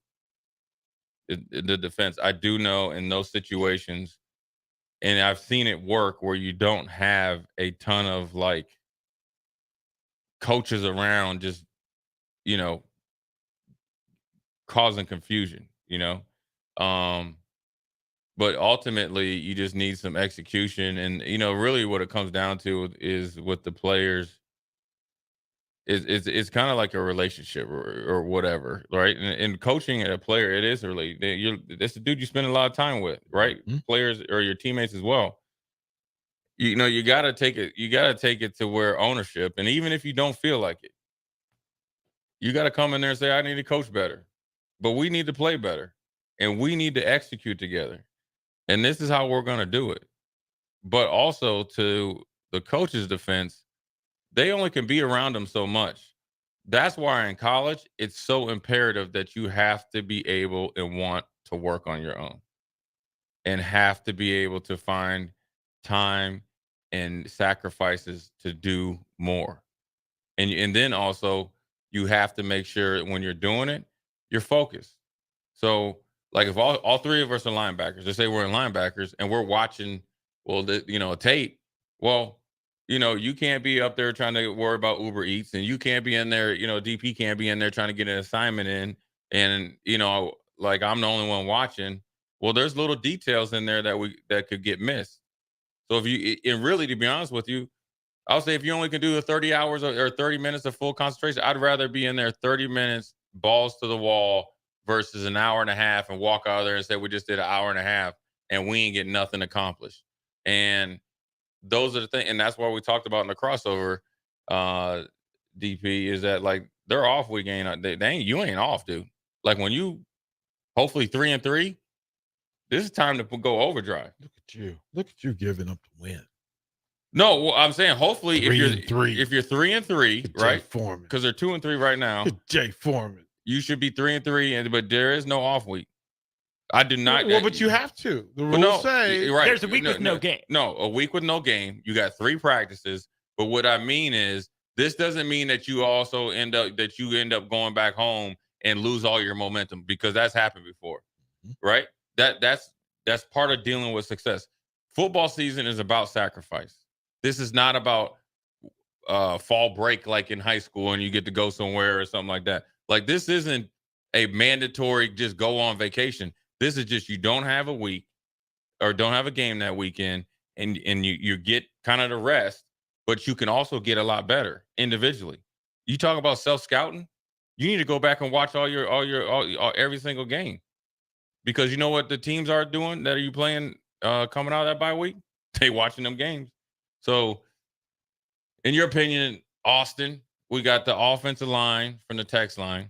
the defense. I do know in those situations, and I've seen it work where you don't have a ton of like coaches around just, causing confusion, but ultimately you just need some execution. And, really what it comes down to is with the players, it's kind of like a relationship or whatever, right? And coaching a player, it is really, that's the dude you spend a lot of time with, right?
Mm-hmm.
Players or your teammates as well. You got to take it to where ownership, and even if you don't feel like it, you got to come in there and say, I need to coach better, but we need to play better, and we need to execute together. And this is how we're going to do it. But also, to the coach's defense, they only can be around them so much. That's why in college, it's so imperative that you have to be able and want to work on your own, and have to be able to find time and sacrifices to do more. And then also, you have to make sure when you're doing it, you're focused. So, like, if all three of us are linebackers, let's say we're in linebackers and we're watching, a tape. Well, you can't be up there trying to worry about Uber Eats, and you can't be in there, DP can't be in there trying to get an assignment in. And, like, I'm the only one watching. Well, there's little details in there that could get missed. So and really, to be honest with you, I'll say if you only can do the 30 hours or 30 minutes of full concentration, I'd rather be in there 30 minutes, balls to the wall, versus an hour and a half and walk out of there and say we just did an hour and a half and we ain't get nothing accomplished. And those are the things, and that's why we talked about in the crossover, DP, is that like their off week you ain't off, dude. Like when you hopefully 3-3, this is time to go overdrive.
Look at you giving up the win.
No, well, I'm saying hopefully if you're 3-3, right?
Foreman,
because they're 2-3 right now.
Jay Foreman,
you should be 3-3, but there is no off week. I do not.
Well, but you have to. The rules say
right.
There's a week with no game.
No, a week with no game. You got 3 practices. But what I mean is, this doesn't mean that you also end up going back home and lose all your momentum, because that's happened before, right? That's part of dealing with success. Football season is about sacrifice. This is not about fall break like in high school and you get to go somewhere or something like that. Like, this isn't a mandatory just go on vacation. This is just you don't have a week or don't have a game that weekend, and you get kind of the rest, but you can also get a lot better individually. You talk about self-scouting, you need to go back and watch every single game, because you know what the teams are doing that are you playing coming out of that bye week? They watching them games. So, in your opinion, Austin, we got the offensive line from the text line.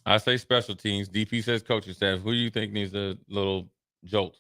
I say special teams. DP says coaching staff. Who do you think needs a little jolt?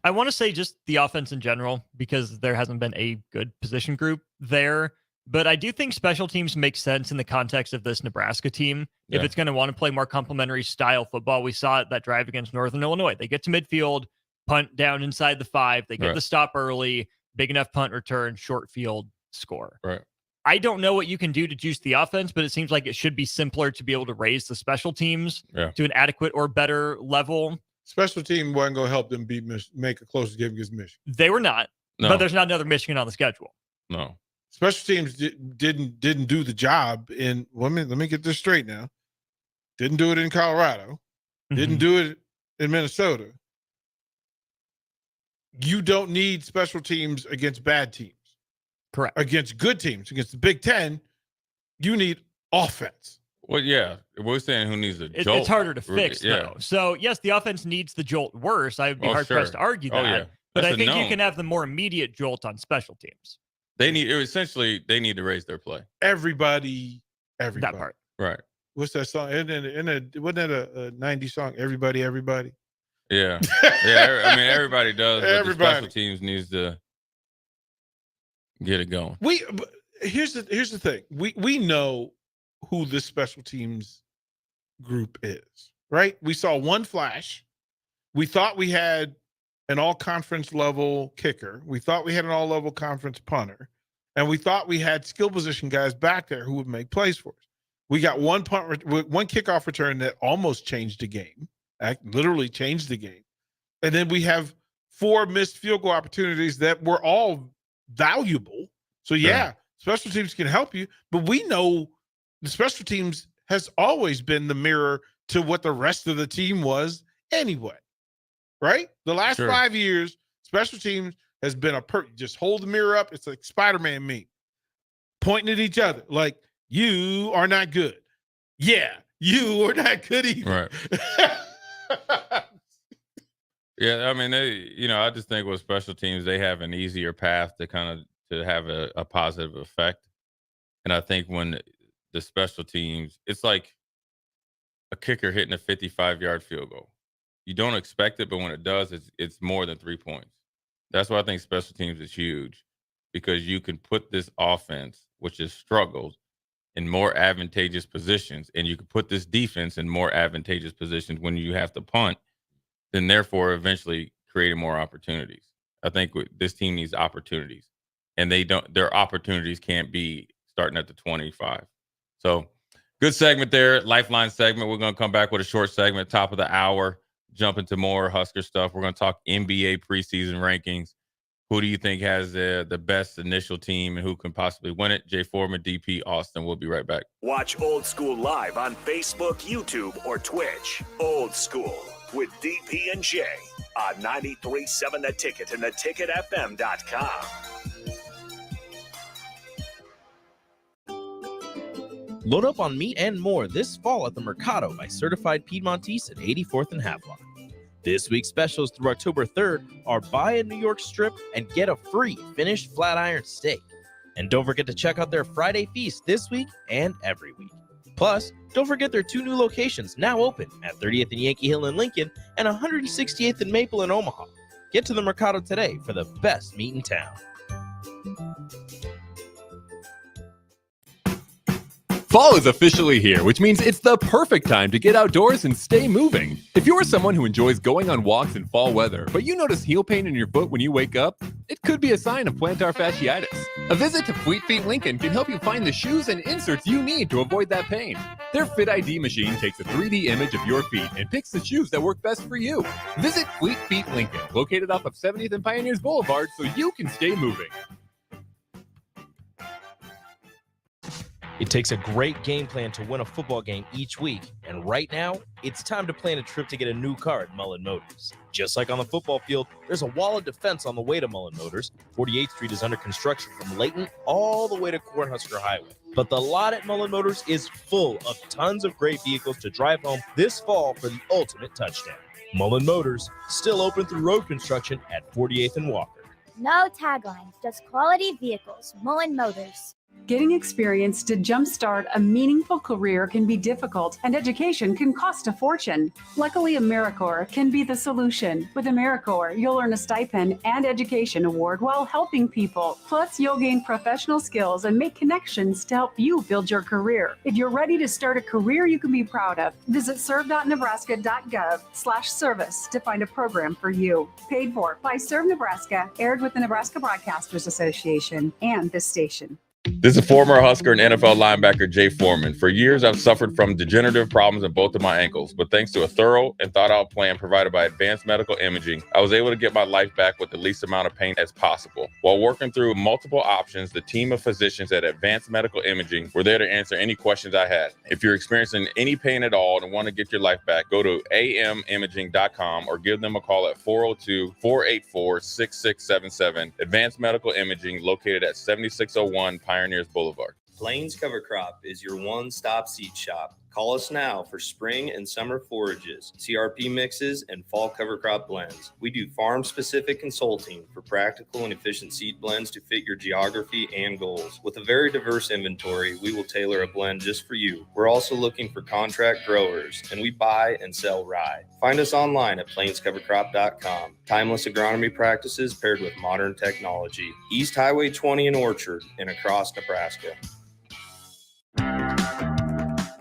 I want to say just the offense in general, because there hasn't been a good position group there. But I do think special teams make sense in the context of this Nebraska team.
Yeah.
If it's going to want to play more complementary style football, we saw it that drive against Northern Illinois. They get to midfield, punt down inside the 5. They get the stop early, big enough punt return, short field, score.
Right.
I don't know what you can do to juice the offense, but it seems like it should be simpler to be able to raise the special teams to an adequate or better level.
Special team wasn't going to help them make a close game against Michigan.
They were not, but there's not another Michigan on the schedule.
No.
Special teams didn't do the job in. Let me get this straight now. Didn't do it in Colorado. Didn't do it in Minnesota. You don't need special teams against bad teams.
Correct.
Against good teams, against the Big Ten, you need offense.
Well, yeah, we're saying who needs a jolt.
It's harder to fix, though. So, yes, the offense needs the jolt worse. I would be hard-pressed to argue that. But I think you can have the more immediate jolt on special teams.
They need to raise their play.
Everybody.
That part.
Right.
What's that song? Wasn't that a 90s song? Everybody.
Yeah. Yeah. I mean, everybody does. But the special teams needs to get it going.
Here's the thing. We know who this special teams group is, right? We saw one flash. We thought we had an all-conference level kicker. We thought we had an all-level conference punter. And we thought we had skill position guys back there who would make plays for us. We got one kickoff return that almost changed the game, literally changed the game. And then we have 4 missed field goal opportunities that were all valuable. So, special teams can help you. But we know the special teams has always been the mirror to what the rest of the team was anyway. Right? The last 5 years, special teams has been just hold the mirror up. It's like Spider-Man meme. Pointing at each other. Like, you are not good. Yeah, you are not good either.
Right. Yeah, I mean, I just think with special teams, they have an easier path to have a positive effect. And I think when the special teams, it's like a kicker hitting a 55-yard field goal. You don't expect it, but when it does, it's more than 3 points. That's why I think special teams is huge, because you can put this offense, which has struggled, in more advantageous positions, and you can put this defense in more advantageous positions when you have to punt, then therefore eventually creating more opportunities. I think this team needs opportunities, and their opportunities can't be starting at the 25. So good segment there, Lifeline segment. We're going to come back with a short segment, top of the hour. Jump into more Husker stuff. We're going to talk NBA preseason rankings. Who do you think has the best initial team and who can possibly win it? Jay Foreman, DP, Austin. We'll be right back.
Watch Old School live on Facebook, YouTube, or Twitch. Old School with DP and J on 93.7 The Ticket and theticketfm.com.
Load up on meat and more this fall at the Mercado by Certified Piedmontese at 84th and Havelock. This week's specials through October 3rd are buy a New York strip and get a free finished flat iron steak. And don't forget to check out their Friday feast this week and every week. Plus, don't forget their 2 new locations now open at 30th and Yankee Hill in Lincoln and 168th and Maple in Omaha. Get to the Mercado today for the best meat in town.
Fall is officially here, which means it's the perfect time to get outdoors and stay moving. If you're someone who enjoys going on walks in fall weather, but you notice heel pain in your foot when you wake up, it could be a sign of plantar fasciitis. A visit to Fleet Feet Lincoln can help you find the shoes and inserts you need to avoid that pain. Their Fit ID machine takes a 3D image of your feet and picks the shoes that work best for you. Visit Fleet Feet Lincoln, located off of 70th and Pioneers Boulevard, so you can stay moving.
It takes a great game plan to win a football game each week, and right now, it's time to plan a trip to get a new car at Mullen Motors. Just like on the football field, there's a wall of defense on the way to Mullen Motors. 48th Street is under construction from Layton all the way to Cornhusker Highway. But the lot at Mullen Motors is full of tons of great vehicles to drive home this fall for the ultimate touchdown. Mullen Motors, still open through road construction at 48th and Walker.
No taglines, just quality vehicles. Mullen Motors.
Getting experience to jumpstart a meaningful career can be difficult, and education can cost a fortune. Luckily, AmeriCorps can be the solution. With AmeriCorps, you'll earn a stipend and education award while helping people. Plus, you'll gain professional skills and make connections to help you build your career. If you're ready to start a career you can be proud of, visit serve.nebraska.gov/service to find a program for you. Paid for by Serve Nebraska, aired with the Nebraska Broadcasters Association and this station.
This is former Husker and NFL linebacker Jay Foreman. For years, I've suffered from degenerative problems in both of my ankles, but thanks to a thorough and thought-out plan provided by Advanced Medical Imaging, I was able to get my life back with the least amount of pain as possible. While working through multiple options, the team of physicians at Advanced Medical Imaging were there to answer any questions I had. If you're experiencing any pain at all and want to get your life back, go to amimaging.com or give them a call at 402-484-6677. Advanced Medical Imaging, located at 7601 Pioneers Boulevard.
Plains Cover Crop is your one-stop seed shop. Call us now for spring and summer forages, CRP mixes, and fall cover crop blends. We do farm-specific consulting for practical and efficient seed blends to fit your geography and goals. With a very diverse inventory, we will tailor a blend just for you. We're also looking for contract growers, and we buy and sell rye. Find us online at plainscovercrop.com. Timeless agronomy practices paired with modern technology. East Highway 20 in Orchard and across Nebraska.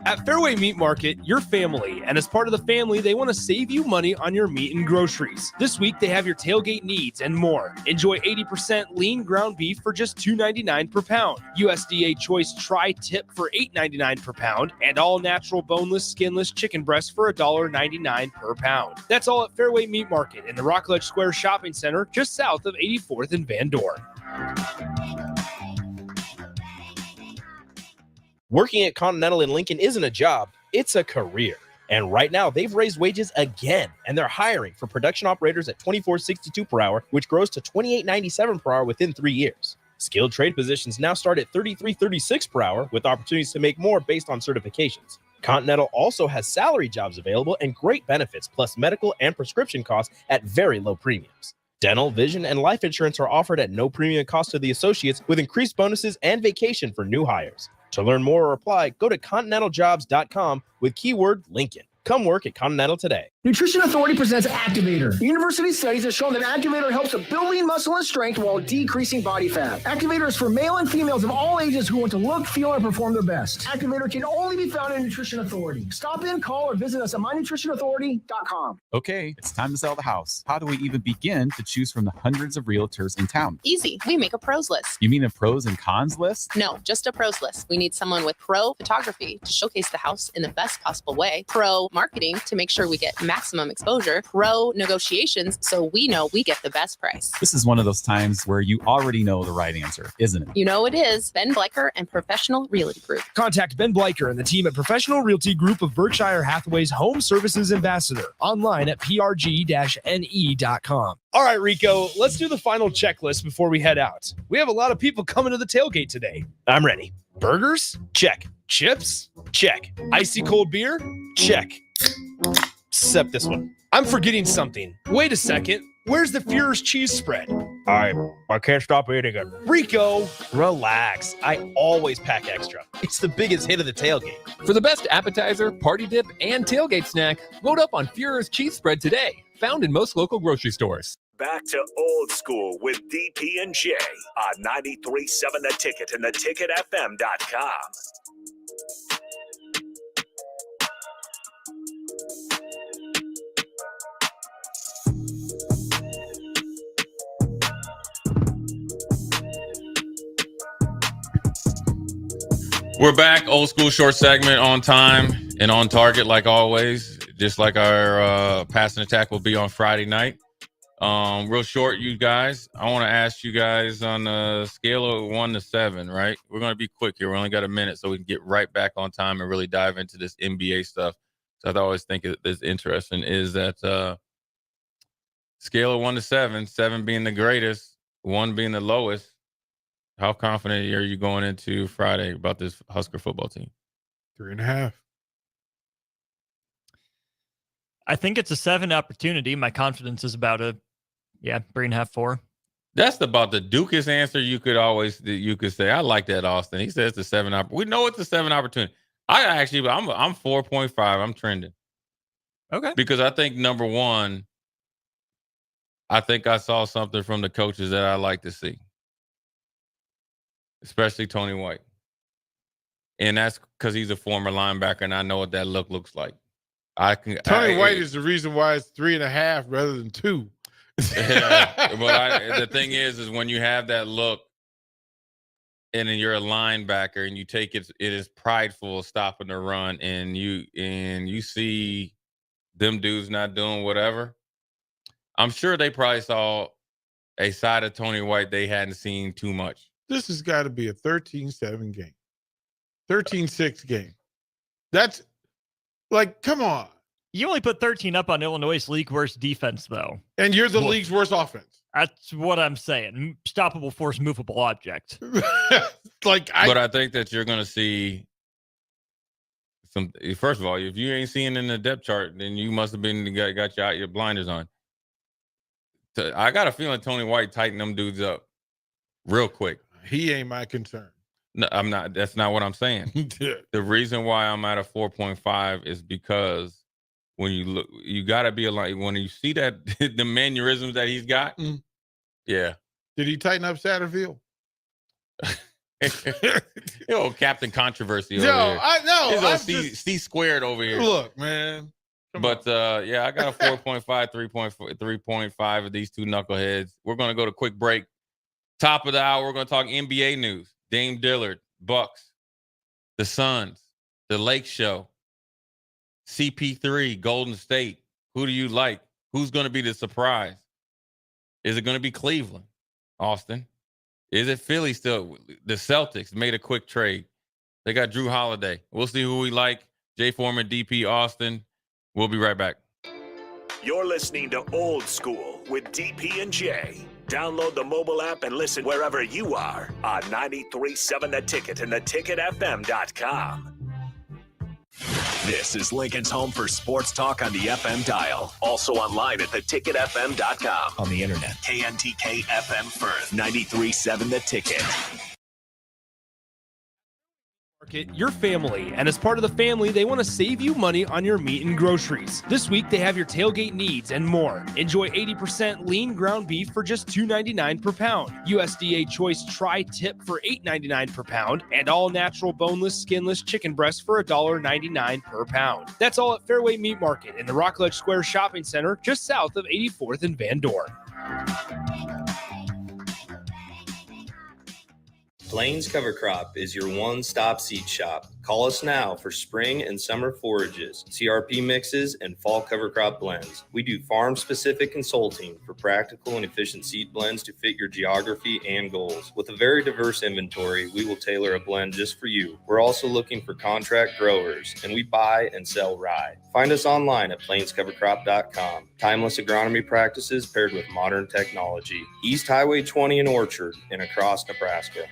At Fairway Meat Market, your family, and as part of the family, they want to save you money on your meat and groceries. This week, they have your tailgate needs and more. Enjoy 80% lean ground beef for just $2.99 per pound, USDA Choice Tri-Tip for $8.99 per pound, and all natural boneless, skinless chicken breasts for $1.99 per pound. That's all at Fairway Meat Market in the Rockledge Square Shopping Center, just south of 84th and Van Dorn.
Working at Continental in Lincoln isn't a job, it's a career. And right now, they've raised wages again, and they're hiring for production operators at $24.62 per hour, which grows to $28.97 per hour within 3 years. Skilled trade positions now start at $33.36 per hour, with opportunities to make more based on certifications. Continental also has salary jobs available and great benefits, plus medical and prescription costs at very low premiums. Dental, vision, and life insurance are offered at no premium cost to the associates, with increased bonuses and vacation for new hires. To learn more or apply, go to continentaljobs.com with keyword Lincoln. Come work at Continental today.
Nutrition Authority presents Activator. University studies have shown that Activator helps build lean muscle and strength while decreasing body fat. Activator is for male and females of all ages who want to look, feel, and perform their best. Activator can only be found in Nutrition Authority. Stop in, call, or visit us at mynutritionauthority.com.
Okay, it's time to sell the house. How do we even begin to choose from the hundreds of realtors in town?
Easy. We make a pros list.
You mean a pros and cons list?
No, just a pros list. We need someone with pro photography to showcase the house in the best possible way, pro marketing to make sure we get maximum exposure. Pro negotiations, so we know we get the best price.
This is one of those times where you already know the right answer, isn't it?
You know it is. Ben Bleicher and Professional Realty Group.
Contact Ben Bleicher and the team at Professional Realty Group of Berkshire Hathaway's Home Services Ambassador. Online at prg-ne.com. All right, Rico, let's do the final checklist before we head out. We have a lot of people coming to the tailgate today. I'm ready. Burgers? Check. Chips? Check. Icy cold beer? Check. Except this one. I'm forgetting something. Wait a second. Where's the Führer's cheese spread? I can't stop eating it. Rico, relax. I always pack extra. It's the biggest hit of the tailgate.
For the best appetizer, party dip, and tailgate snack, load up on Führer's cheese spread today. Found in most local grocery stores.
Back to Old School with DP and J on 93.7 The Ticket and theticketfm.com.
We're back. Old School short segment on time and on target like always. Just like our passing attack will be on Friday night. Real short, you guys. I want to ask you guys on a scale of 1 to 7, right? We're going to be quick here. We only got a minute, so we can get right back on time and really dive into this NBA stuff. So I always think is interesting is that scale of 1 to 7, 7 being the greatest, 1 being the lowest. How confident are you going into Friday about this Husker football team?
3.5.
I think it's a 7 opportunity. My confidence is about 3.5, 4.
That's about the Dukest answer you could say. I like that, Austin. He says it's a 7. We know it's a 7 opportunity. I'm 4.5. I'm trending.
Okay.
Because I think number one, I think I saw something from the coaches that I like to see, especially Tony White, and that's because he's a former linebacker, and I know what that looks like.
Tony White is the reason why it's 3.5 rather than 2.
Yeah, but the thing is when you have that look, and then you're a linebacker, and you take it is prideful stopping the run, and you see them dudes not doing whatever. I'm sure they probably saw a side of Tony White they hadn't seen too much.
This has got to be a 13-7 game, 13-6 game. That's like, come on.
You only put 13 up on Illinois' league worst defense, though.
And you're the league's worst offense.
That's what I'm saying. Stoppable force, movable object.
But
I think that you're going to see some. First of all, if you ain't seeing in the depth chart, then you must have got your blinders on. I got a feeling Tony White tightened them dudes up real quick.
He ain't my concern.
No, I'm not. That's not what I'm saying. The reason why I'm at a 4.5 is because when you look, you got to be like when you see that the mannerisms that he's got. Yeah.
Did he tighten up Satterfield?
Captain Controversy over here.
I know.
C squared over here.
Look, man.
I got a 4.5, 3.5 of these two knuckleheads. We're going to go to quick break. Top of the hour, we're going to talk NBA news. Dame Dillard, Bucks, the Suns, the Lake Show, CP3, Golden State. Who do you like? Who's going to be the surprise? Is it going to be Cleveland, Austin? Is it Philly still? The Celtics made a quick trade. They got Drew Holiday. We'll see who we like. Jay Foreman, DP, Austin. We'll be right back.
You're listening to Old School with DP and J. Download the mobile app and listen wherever you are on 93.7 The Ticket and theticketfm.com. This is Lincoln's home for sports talk on the FM dial. Also online at theticketfm.com. On the internet. KNTK FM Firth. 93.7 The Ticket.
Your family, and as part of the family, they want to save you money on your meat and groceries. This week, they have your tailgate needs and more. Enjoy 80% lean ground beef for just $2.99 per pound, USDA Choice Tri-Tip for $8.99 per pound, and all natural boneless, skinless chicken breasts for $1.99 per pound. That's all at Fairway Meat Market in the Rockledge Square Shopping Center, just south of 84th and Van Dorn.
Plains Cover Crop is your one-stop seed shop. Call us now for spring and summer forages, CRP mixes, and fall cover crop blends. We do farm-specific consulting for practical and efficient seed blends to fit your geography and goals. With a very diverse inventory, we will tailor a blend just for you. We're also looking for contract growers, and we buy and sell rye. Find us online at plainscovercrop.com. Timeless agronomy practices paired with modern technology. East Highway 20 in Orchard and across Nebraska.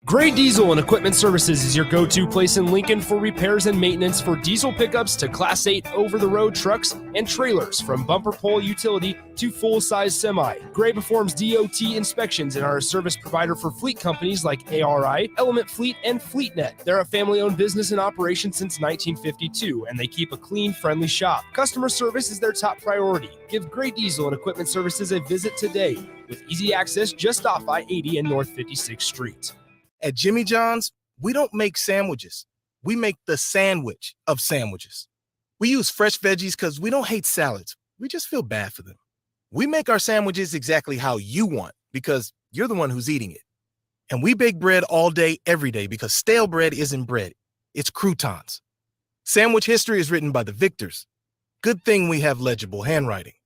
Gray Diesel and Equipment Services is your go-to place in Lincoln for repairs and maintenance for diesel pickups to Class 8 over-the-road trucks and trailers, from bumper pole utility to full-size semi. Gray performs DOT inspections and are a service provider for fleet companies like ARI, Element Fleet, and FleetNet. They're a family-owned business in operation since 1952, and they keep a clean, friendly shop. Customer service is their top priority. Give Gray Diesel and Equipment Services a visit today, with easy access just off I-80 and North 56th Street.
At Jimmy John's, we don't make sandwiches. We make the sandwich of sandwiches. We use fresh veggies because we don't hate salads. We just feel bad for them. We make our sandwiches exactly how you want because you're the one who's eating it. And we bake bread all day, every day, because stale bread isn't bread. It's croutons. Sandwich history is written by the victors. Good thing we have legible handwriting.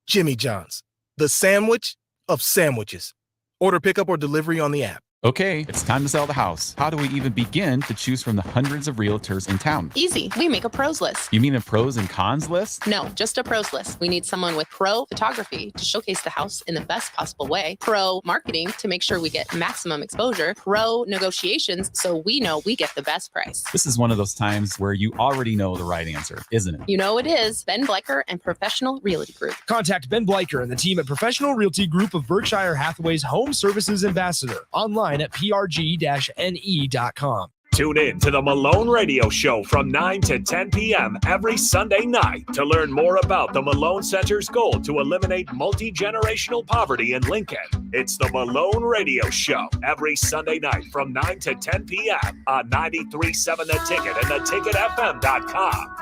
Jimmy John's, the sandwich of sandwiches. Order pickup or delivery on the app.
Okay, it's time to sell the house. How do we even begin to choose from the hundreds of realtors in town?
Easy. We make a pros list.
You mean a pros and cons list?
No, just a pros list. We need someone with pro photography to showcase the house in the best possible way, pro marketing to make sure we get maximum exposure, pro negotiations so we know we get the best price.
This is one of those times where you already know the right answer, isn't it?
You know it is. Ben Bleicher and Professional Realty Group.
Contact Ben Bleicher and the team at Professional Realty Group of Berkshire Hathaway's Home Services Ambassador. Online at prg-ne.com.
Tune in to the Malone Radio Show from 9 to 10 p.m. every Sunday night to learn more about the Malone Center's goal to eliminate multi-generational poverty in Lincoln. It's the Malone Radio Show every Sunday night from 9 to 10 p.m. on 93.7 The Ticket and theticketfm.com.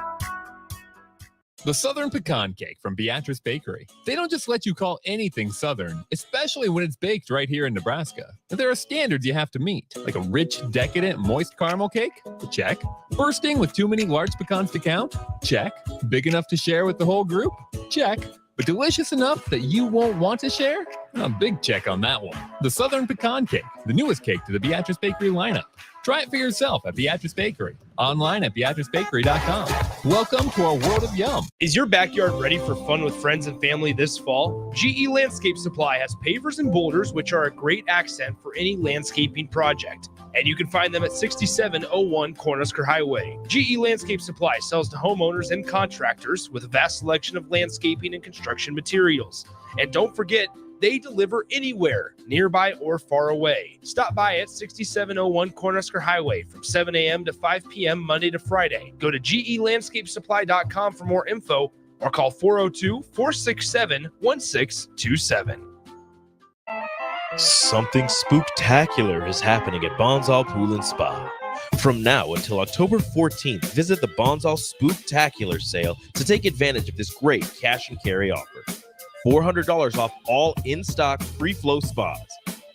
The Southern Pecan Cake from Beatrice Bakery. They don't just let you call anything Southern, especially when it's baked right here in Nebraska. There are standards you have to meet, like a rich, decadent, moist caramel cake? Check. Bursting with too many large pecans to count? Check. Big enough to share with the whole group? Check. But delicious enough that you won't want to share? A big check on that one. The Southern Pecan Cake, the newest cake to the Beatrice Bakery lineup. Try it for yourself at Beatrice Bakery. Online at beatricebakery.com. Welcome to our world of yum.
Is your backyard ready for fun with friends and family this fall? GE Landscape Supply has pavers and boulders, which are a great accent for any landscaping project. And you can find them at 6701 Cornhusker Highway. GE Landscape Supply sells to homeowners and contractors with a vast selection of landscaping and construction materials. And don't forget, they deliver anywhere, nearby or far away. Stop by at 6701 Cornhusker Highway from 7 a.m. to 5 p.m. Monday to Friday. Go to gelandscapesupply.com for more info or call 402-467-1627.
Something spooktacular is happening at Bonsall Pool and Spa. From now until October 14th, visit the Bonsall Spooktacular sale to take advantage of this great cash and carry offer. $400 off all in-stock free-flow spas.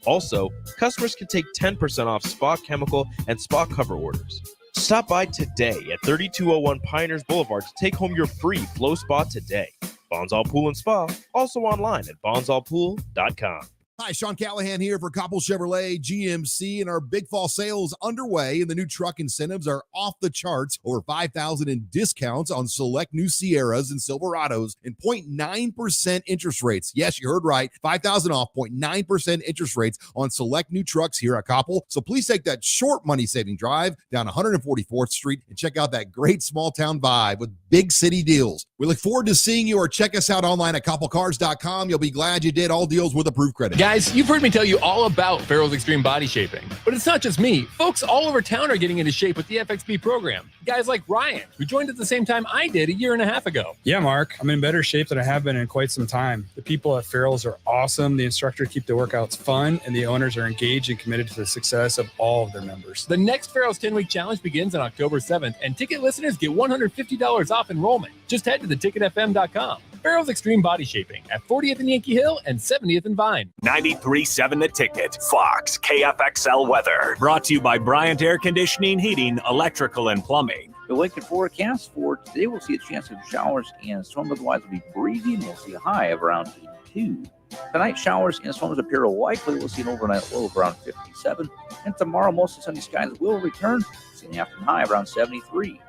Also, customers can take 10% off spa chemical and spa cover orders. Stop by today at 3201 Pioneers Boulevard to take home your free flow spa today. Bonsall Pool and Spa, also online at bonsallpool.com.
Hi, Sean Callahan here for Koppel Chevrolet GMC, and our big fall sales underway, and the new truck incentives are off the charts. Over $5,000 in discounts on select new Sierras and Silverados, and 0.9% interest rates. Yes, you heard right. $5,000 off, 0.9% interest rates on select new trucks here at Koppel. So please take that short money-saving drive down 144th Street and check out that great small-town vibe with big city deals. We look forward to seeing you, or check us out online at koppelcars.com. You'll be glad you did. All deals with approved credit.
Guys, you've heard me tell you all about Farrell's Extreme Body Shaping. But it's not just me. Folks all over town are getting into shape with the FXB program. Guys like Ryan, who joined at the same time I did a year and a half ago.
Yeah, Mark, I'm in better shape than I have been in quite some time. The people at Farrell's are awesome. The instructors keep the workouts fun, and the owners are engaged and committed to the success of all of their members.
The next Farrell's 10-week challenge begins on October 7th, and ticket listeners get $150 off enrollment. Just head to theticketfm.com. Farrell's Extreme Body Shaping at 40th and Yankee Hill and 70th and Vine.
93.7 The Ticket, Fox, KFXL weather. Brought to you by Bryant Air Conditioning, Heating, Electrical, and Plumbing.
The Lincoln forecast for today, we'll see a chance of showers and storms. Otherwise, will be breezy, and we'll see a high of around 82. Tonight, showers and storms appear likely. We'll see an overnight low of around 57. And tomorrow, mostly sunny skies will return. We'll see an afternoon high of around 73.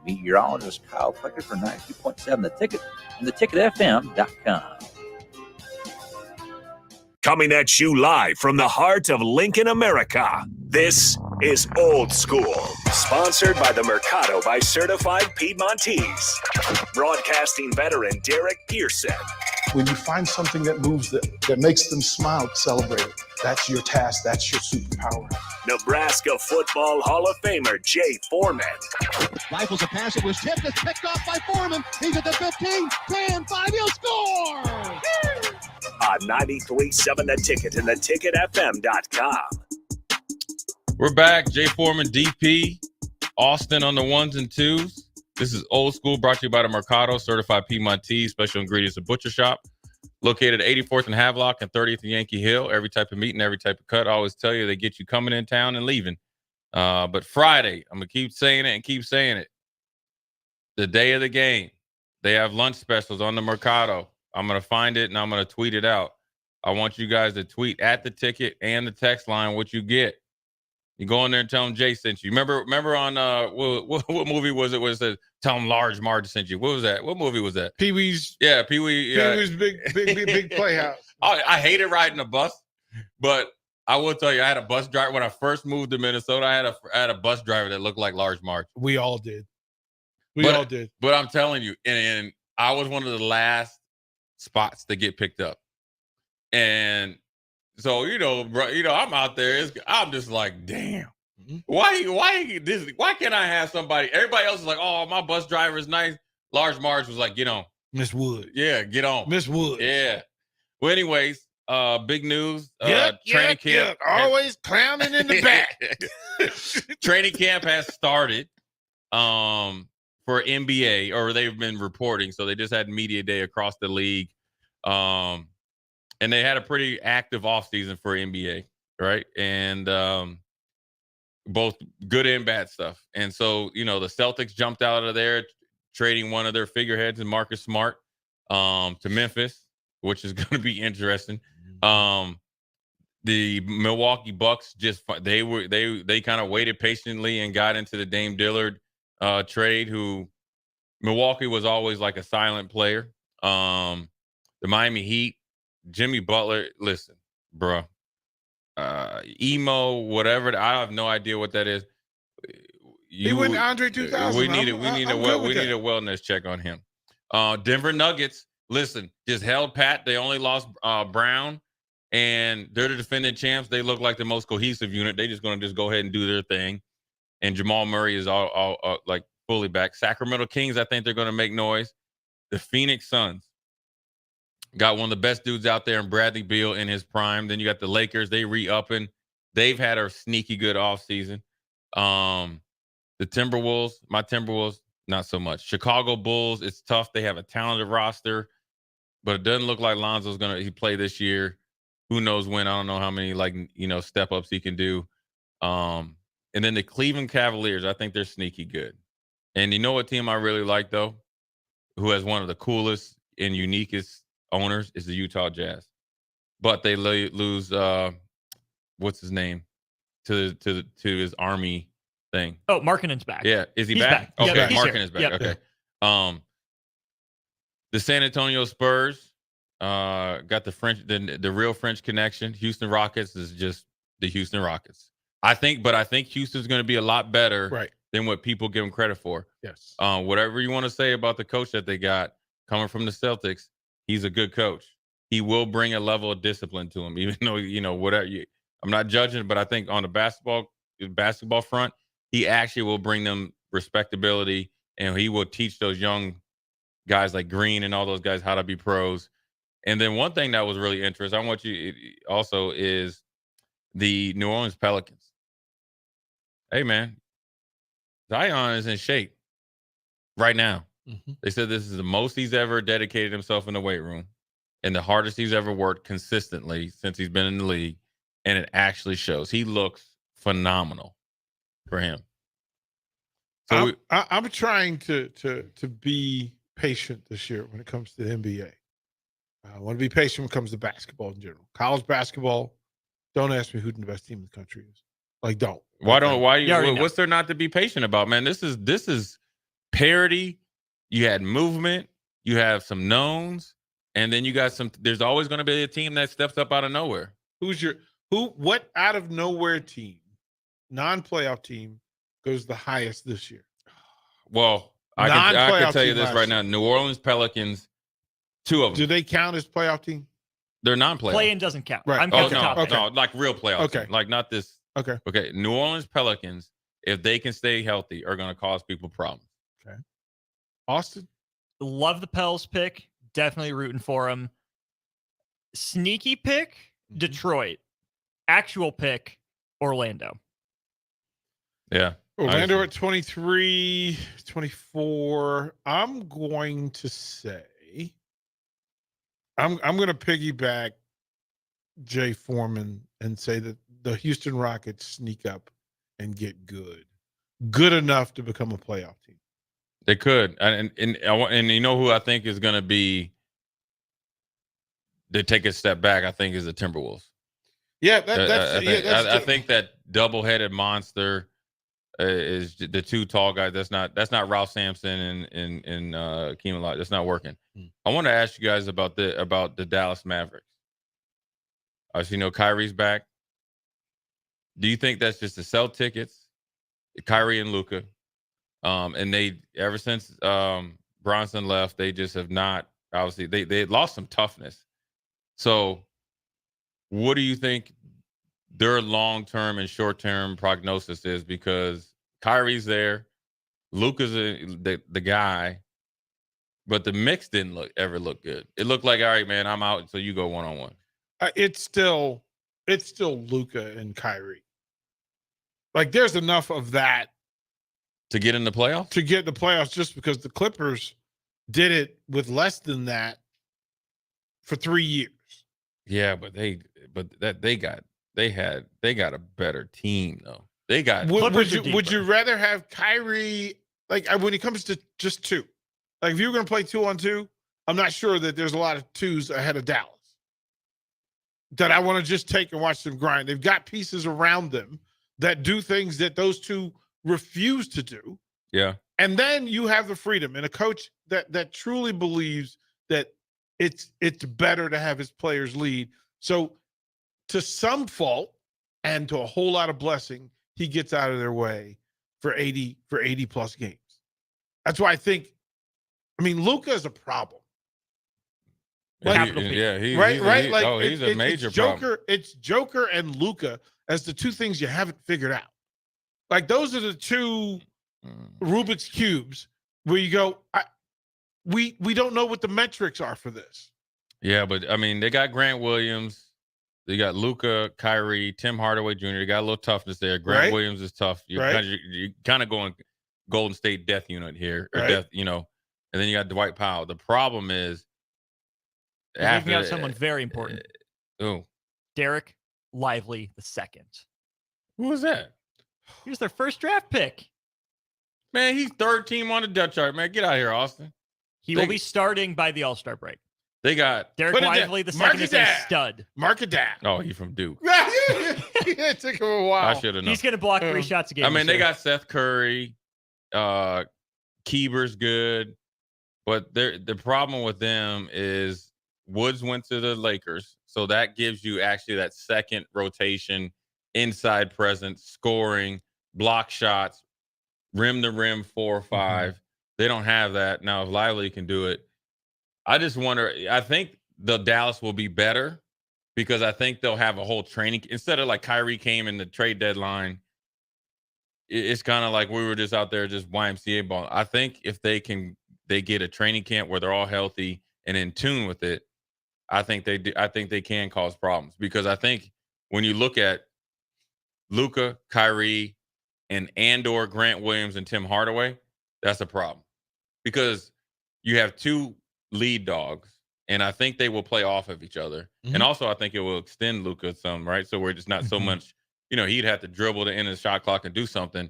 Meteorologist Kyle Plecker for 92.7 The Ticket and theticketfm.com.
Coming at you live from the heart of Lincoln, America. This is Old School, sponsored by the Mercado by Certified Piedmontese. Broadcasting veteran Derek Pearson.
When you find something that moves that makes them smile, celebrate it. That's your task. That's your superpower.
Nebraska Football Hall of Famer Jay Foreman.
Rifles a pass. It was tipped. It's picked off by Foreman. He's at the 15, 10, 5. He'll score!
On 93.7 The Ticket and theticketfm.com.
We're back. Jay Foreman, DP, Austin on the ones and twos. This is Old School, brought to you by the Mercado, Certified Piedmontese, Special Ingredients and Butcher Shop. Located at 84th and Havelock and 30th and Yankee Hill. Every type of meat and every type of cut. I always tell you, they get you coming in town and leaving. But Friday, I'm going to keep saying it and keep saying it. The day of the game, they have lunch specials on the Mercado. I'm going to find it and I'm going to tweet it out. I want you guys to tweet at the ticket and the text line what you get. You go in there and tell them Jay sent you. Remember on what movie was it? Was it tell them Large Marge sent you? What was that? What movie was that?
Pee-wee's.
Yeah, Pee-wee.
Pee-wee's big playhouse.
I hated riding a bus, but I will tell you, I had a bus driver when I first moved to Minnesota. I had a bus driver that looked like Large Marge.
We all did. All did.
But I'm telling you, and I was one of the last spots to get picked up, and. So, I'm out there. I'm just like, damn. Why can't I have somebody? Everybody else is like, oh, my bus driver is nice. Large Marge was like, get on.
Miss Wood.
Yeah, get on.
Miss Wood.
Yeah. Well, anyways, big news.
Training camp. Always clowning in the back.
Training camp has started for NBA, or they've been reporting. So they just had media day across the league. And they had a pretty active offseason for NBA, right? And both good and bad stuff. And so, the Celtics jumped out of there, trading one of their figureheads in Marcus Smart to Memphis, which is going to be interesting. The Milwaukee Bucks they kind of waited patiently and got into the Dame Dillard trade, who Milwaukee was always like a silent player. The Miami Heat, Jimmy Butler, listen, bro. Emo, whatever. I have no idea what that is.
He went Andre 2000.
We need a wellness check on him. Denver Nuggets, listen, just held pat. They only lost Brown, and they're the defending champs. They look like the most cohesive unit. They just going to go ahead and do their thing. And Jamal Murray is all like fully back. Sacramento Kings, I think they're going to make noise. The Phoenix Suns. Got one of the best dudes out there in Bradley Beal in his prime. Then you got the Lakers. They re-upping. They've had a sneaky good offseason. The Timberwolves, my Timberwolves, not so much. Chicago Bulls, it's tough. They have a talented roster, but it doesn't look like Lonzo's he play this year. Who knows when? I don't know how many step-ups he can do. And then the Cleveland Cavaliers, I think they're sneaky good. And you know what team I really like, though, who has one of the coolest and uniquest owners, is the Utah Jazz, but they lose what's his name to his Army thing.
Oh, Markkanen's back.
Yeah, is he
He's
back? Okay,
yep,
Markkanen is back.
Yep.
Okay. The San Antonio Spurs got the real French connection. Houston Rockets is just the Houston Rockets. I think Houston's going to be a lot better than what people give them credit for.
Yes.
Whatever you want to say about the coach that they got coming from the Celtics. He's a good coach. He will bring a level of discipline to him, even though, whatever. I'm not judging, but I think on the basketball front, he actually will bring them respectability, and he will teach those young guys like Green and all those guys how to be pros. And then one thing that was really interesting, I want you also is the New Orleans Pelicans. Hey, man, Zion is in shape right now. They said this is the most he's ever dedicated himself in the weight room and the hardest he's ever worked consistently since he's been in the league. And it actually shows. He looks phenomenal for him. So
I'm trying to be patient this year when it comes to the NBA. I want to be patient when it comes to basketball in general. College basketball, don't ask me who the best team in the country is. Like, don't.
What's there not to be patient about, man? This is parity. You had movement, you have some knowns, and then you got some. There's always going to be a team that steps up out of nowhere.
What out of nowhere team, non-playoff team, goes the highest this year?
Well, I can tell you this right now. New Orleans Pelicans, 2 of them.
Do they count as playoff team?
They're non-playoff.
Play-in doesn't count.
Right.
I'm
no,
top.
like real playoff.
Okay.
Team. Like not this.
Okay.
Okay. New Orleans Pelicans, if they can stay healthy, are going to cause people problems.
Okay. Austin?
Love the Pels pick. Definitely rooting for them. Sneaky pick, Detroit. Actual pick, Orlando.
Yeah.
Orlando at 23, 24. I'm going to say, I'm going to piggyback Jay Foreman and say that the Houston Rockets sneak up and get good enough to become a playoff team.
They could, and you know who I think is going to be. They take a step back. I think is the Timberwolves.
Yeah,
I think that double-headed monster is the 2 tall guys. That's not Ralph Sampson and Keelan Lott. That's not working. I want to ask you guys about the Dallas Mavericks. So you know Kyrie's back. Do you think that's just to sell tickets? Kyrie and Luka. And they ever since Bronson left, they just have not. Obviously, they had lost some toughness. So, what do you think their long-term and short-term prognosis is? Because Kyrie's there, Luka's the guy, but the mix didn't ever look good. It looked like, all right, man, I'm out, so you go one-on-one.
It's still Luka and Kyrie. Like, there's enough of that.
To get in the playoffs?
To get in the playoffs, just because the Clippers did it with less than that for 3 years.
Yeah, but they got a better team though. They got.
Would you rather have Kyrie when it comes to just 2? Like if you were going to play 2-on-2, I'm not sure that there's a lot of 2s ahead of Dallas that I want to just take and watch them grind. They've got pieces around them that do things that those 2 refuse to do.
Yeah.
And then you have the freedom and a coach that truly believes that it's better to have his players lead. So to some fault and to a whole lot of blessing, he gets out of their way for 80 plus games. That's why Luka is a problem.
He's
Like,
he's a major problem.
It's Joker and Luka as the 2 things you haven't figured out. Like those are the 2 Rubik's cubes where you go, we don't know what the metrics are for this.
Yeah, but they got Grant Williams, they got Luka, Kyrie, Tim Hardaway Jr. They got a little toughness there. Grant Williams is tough. You're kind of going Golden State death unit here, or death, and then you got Dwight Powell. The problem is,
leaving out someone very important.
Who?
Derek Lively II.
Who was that?
He was their first draft pick.
Man, he's 3rd team on the depth chart. Man, get out of here, Austin.
He will be starting by the All-Star break.
They got
Derek Lively II is a stud.
Mark it down.
Oh, he's from Duke.
It took him a while.
I should have known.
He's going to block 3 shots a game.
They got Seth Curry. Keeber's good. But the problem with them is Woods went to the Lakers. So that gives you actually that second rotation, inside presence, scoring, block shots, rim to rim 4 or 5. Mm-hmm. They don't have that. Now, if Lively can do it, I just wonder, I think the Dallas will be better because I think they'll have a whole training. Instead of like Kyrie came in the trade deadline, it's kind of like we were just out there just YMCA ball. I think if they get a training camp where they're all healthy and in tune with it, I think they can cause problems, because I think when you look at Luka, Kyrie, and Grant Williams and Tim Hardaway, that's a problem, because you have two lead dogs, and I think they will play off of each other. And also, I think it will extend Luka some, right? So we're just not so much, he'd have to dribble to end of the shot clock and do something,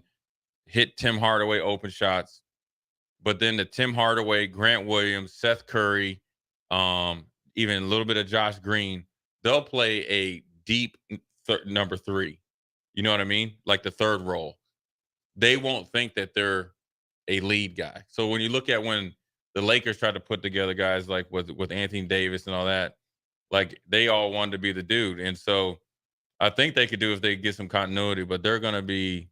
hit Tim Hardaway open shots. But then the Tim Hardaway, Grant Williams, Seth Curry, even a little bit of Josh Green, they'll play a deep number 3. You know what I mean? Like the third role. They won't think that they're a lead guy. So when you look at when the Lakers tried to put together guys like with Anthony Davis and all that, like they all wanted to be the dude. And so I think they could do if they get some continuity, but they're gonna be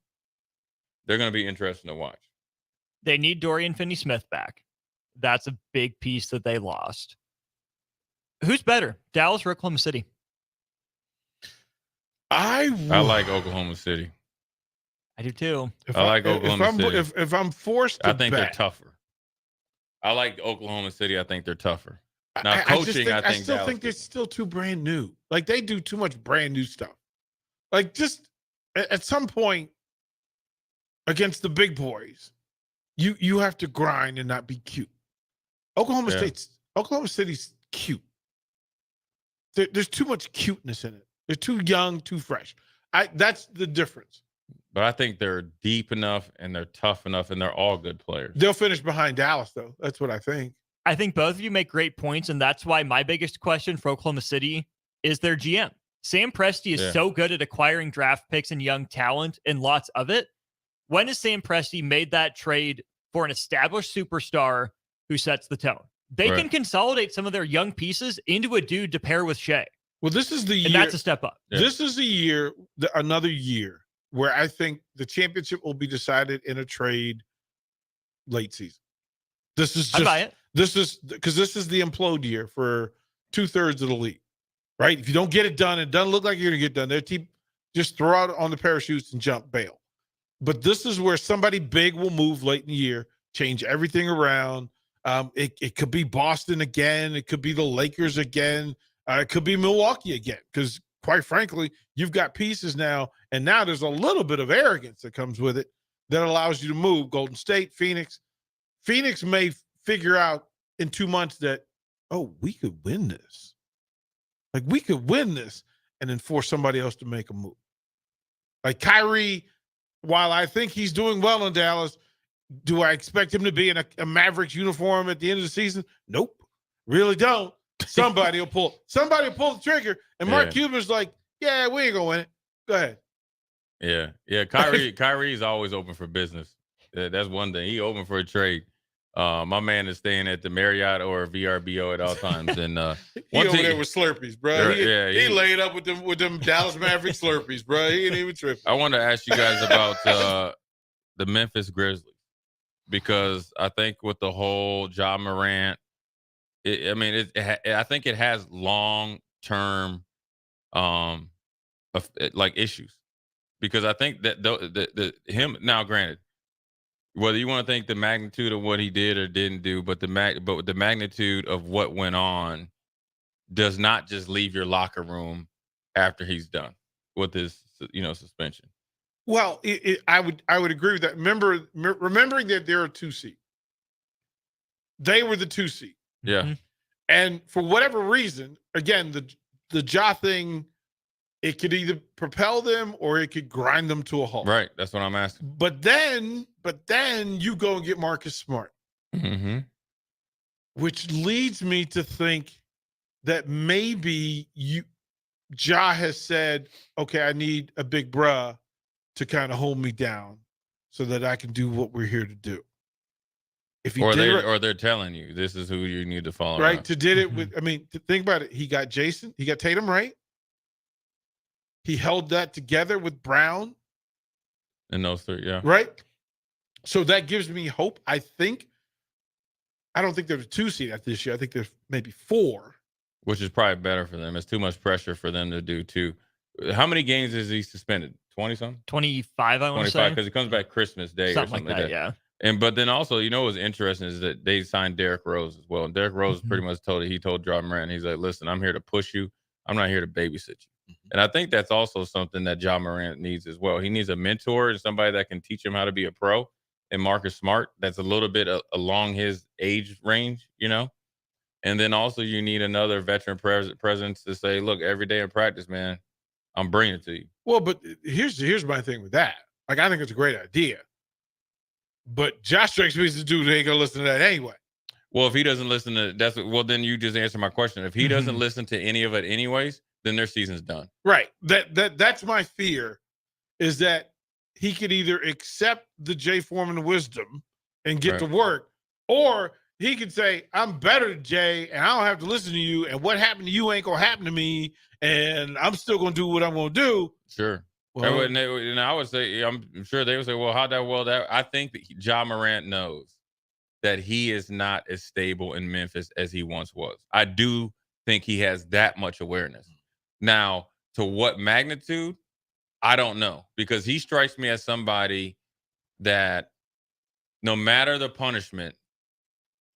interesting to watch.
They need Dorian Finney-Smith back. That's a big piece that they lost. Who's better, Dallas or Oklahoma City?
I like Oklahoma City.
I do too.
I like Oklahoma City.
If I'm forced to
I think they're tougher. I like Oklahoma City. I think they're tougher. Now, coaching, I
still think they're still too brand new. Like, they do too much brand new stuff. Like, just at some point against the big boys, you have to grind and not be cute. Oklahoma City's cute. There's too much cuteness in it. They're too young, too fresh. That's the difference.
But I think they're deep enough and they're tough enough and they're all good players.
They'll finish behind Dallas, though. That's what I think.
I think both of you make great points, and that's why my biggest question for Oklahoma City is their GM. Sam Presti is so good at acquiring draft picks and young talent and lots of it. When has Sam Presti made that trade for an established superstar who sets the tone? They can consolidate some of their young pieces into a dude to pair with Shea.
Well, this is the year.
And that's a step up.
Yeah.
This is another year where I think the championship will be decided in a trade late season. This is just,
I buy it.
This is because this is the implode year for 2/3 of the league, right? If you don't get it done, it doesn't look like you're going to get done. Their team just throw out on the parachutes and jump bail. But this is where somebody big will move late in the year, change everything around. It could be Boston again. It could be the Lakers again. It could be Milwaukee again, because quite frankly, you've got pieces now, and now there's a little bit of arrogance that comes with it that allows you to move. Golden State, Phoenix. Phoenix may figure out in 2 months that, we could win this. Like, we could win this, and then force somebody else to make a move. Like Kyrie, while I think he's doing well in Dallas, do I expect him to be in a Mavericks uniform at the end of the season? Nope. Really don't. Somebody will pull the trigger. And Mark Cuban's like, we ain't gonna win it. Go ahead.
Yeah. Kyrie's always open for business. That's one thing. He open for a trade. My man is staying at the Marriott or VRBO at all times. And
he over there with Slurpees, bro. He laid up with them Dallas Mavericks Slurpees, bro. He ain't even tripping.
I want to ask you guys about the Memphis Grizzlies, because I think with the whole Ja Morant, I think it has long-term issues, because I think that him now, granted, whether you want to think the magnitude of what he did or didn't do, but the magnitude of what went on does not just leave your locker room after he's done with his suspension.
Well, I would agree with that. Remembering that they're a 2 seed, they were the 2 seed.
Yeah.
Mm-hmm.
And for whatever reason, again, the Ja thing, it could either propel them or it could grind them to a halt.
Right. That's what I'm asking.
But then you go and get Marcus Smart, which leads me to think that maybe Ja has said, okay, I need a big bruh to kind of hold me down so that I can do what we're here to do.
Or they're telling you this is who you need to follow.
Right. To did it with, to think about it. He got Tatum right. He held that together with Brown.
And those three, yeah.
Right. So that gives me hope. I don't think there's a 2 seed at this year. I think there's maybe 4.
Which is probably better for them. It's too much pressure for them to do too. How many games is he suspended? 20-something?
25, I want to say.
25, because he comes back Christmas Day or something like that.
Yeah.
But then also, what's interesting is that they signed Derrick Rose as well. And Derrick Rose pretty much told Ja Morant, he's like, listen, I'm here to push you. I'm not here to babysit you. And I think that's also something that Ja Morant needs as well. He needs a mentor and somebody that can teach him how to be a pro. and Marcus Smart that's a little bit along his age range, And then also you need another veteran presence to say, look, every day in practice, man, I'm bringing it to you.
Well, but here's my thing with that. Like, I think it's a great idea. But Josh strikes me as the dude who ain't going to listen to that anyway.
Well, if he doesn't listen to then you just answer my question. If he doesn't listen to any of it anyways, then their season's done.
Right. That's my fear, is that he could either accept the Jay Foreman wisdom and get to work, or he could say, I'm better than Jay and I don't have to listen to you, and what happened to you ain't going to happen to me, and I'm still going to do what I'm going to do.
Sure.
Well,
and I would say, I'm sure they would say, well, I think that Ja Morant knows that he is not as stable in Memphis as he once was. I do think he has that much awareness. Now, to what magnitude, I don't know, because he strikes me as somebody that no matter the punishment,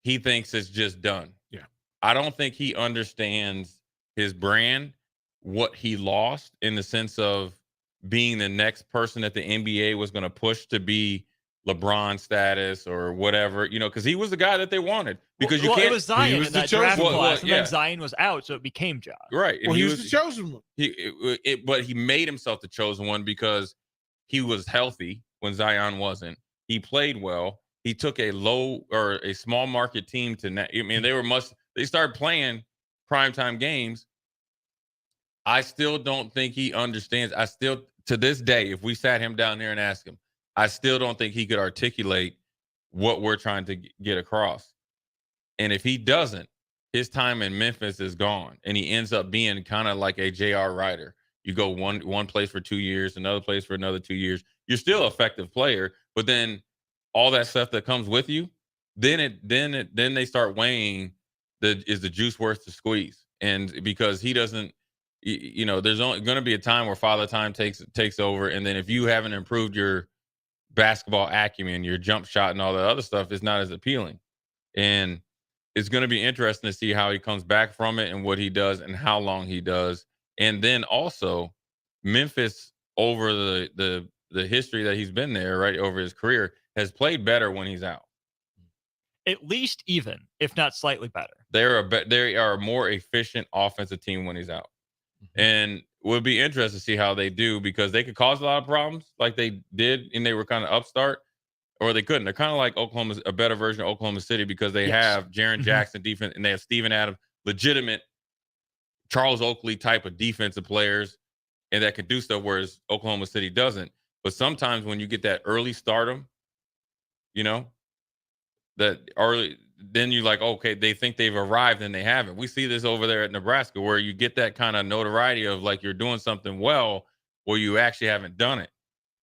he thinks it's just done.
Yeah.
I don't think he understands his brand, what he lost in the sense of being the next person that the NBA was going to push to be LeBron status or whatever, because he was the guy that they wanted. Because you can't.
It was Zion in that draft class, and then Zion was out, so it became Ja.
Right.
Well, he was the chosen one.
But he made himself the chosen one because he was healthy when Zion wasn't. He played well. He took a small market team they started playing primetime games. I still don't think he understands. To this day, if we sat him down there and asked him, I still don't think he could articulate what we're trying to get across. And if he doesn't, his time in Memphis is gone, and he ends up being kind of like a J.R. Ryder. You go one place for 2 years, another place for another 2 years. You're still an effective player, but then all that stuff that comes with you, then they start weighing is the juice worth the squeeze? And because he doesn't, there's only going to be a time where Father Time takes over, and then if you haven't improved your basketball acumen, your jump shot, and all that other stuff, is not as appealing. And it's going to be interesting to see how he comes back from it and what he does and how long he does. And then also Memphis, over the history that he's been there, right, over his career, has played better when he's out.
At least even, if not slightly better.
They are a more efficient offensive team when he's out. And we'll be interested to see how they do, because they could cause a lot of problems like they did, and they were kind of upstart, or they couldn't. They're kind of like a better version of Oklahoma City, because they have Jaren Jackson defense, and they have Steven Adams, legitimate Charles Oakley type of defensive players, and that can do stuff, whereas Oklahoma City doesn't. But sometimes when you get that early stardom, that early, then you're like, okay, they think they've arrived and they haven't. We see this over there at Nebraska, where you get that kind of notoriety of like you're doing something well where you actually haven't done it.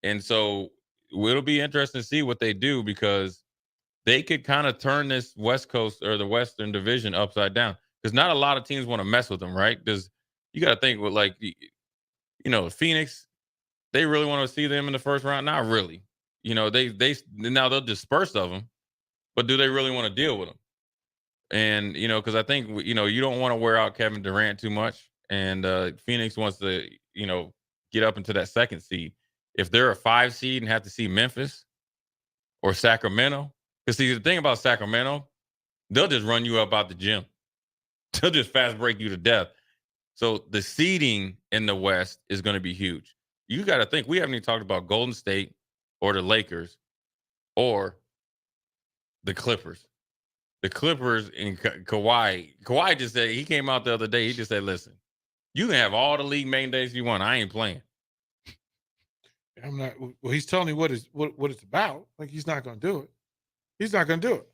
And so it'll be interesting to see what they do, because they could kind of turn this West Coast or the Western Division upside down, because not a lot of teams want to mess with them, right? Because you got to think with Phoenix, they really want to see them in the first round. Not really. Now they'll disperse of them, but do they really want to deal with them? And, because I think, you don't want to wear out Kevin Durant too much. And Phoenix wants to, get up into that second seed. If they're a 5 seed and have to see Memphis or Sacramento, because see, the thing about Sacramento, they'll just run you up out the gym. They'll just fast break you to death. So the seeding in the West is going to be huge. You got to think, we haven't even talked about Golden State or the Lakers or the Clippers. The Clippers and Kawhi. Kawhi just said, he came out the other day, he just said, listen, you can have all the league main days you want. I ain't playing.
I'm not. Well, he's telling you what it's about. Like, he's not going to do it. He's not going to do it.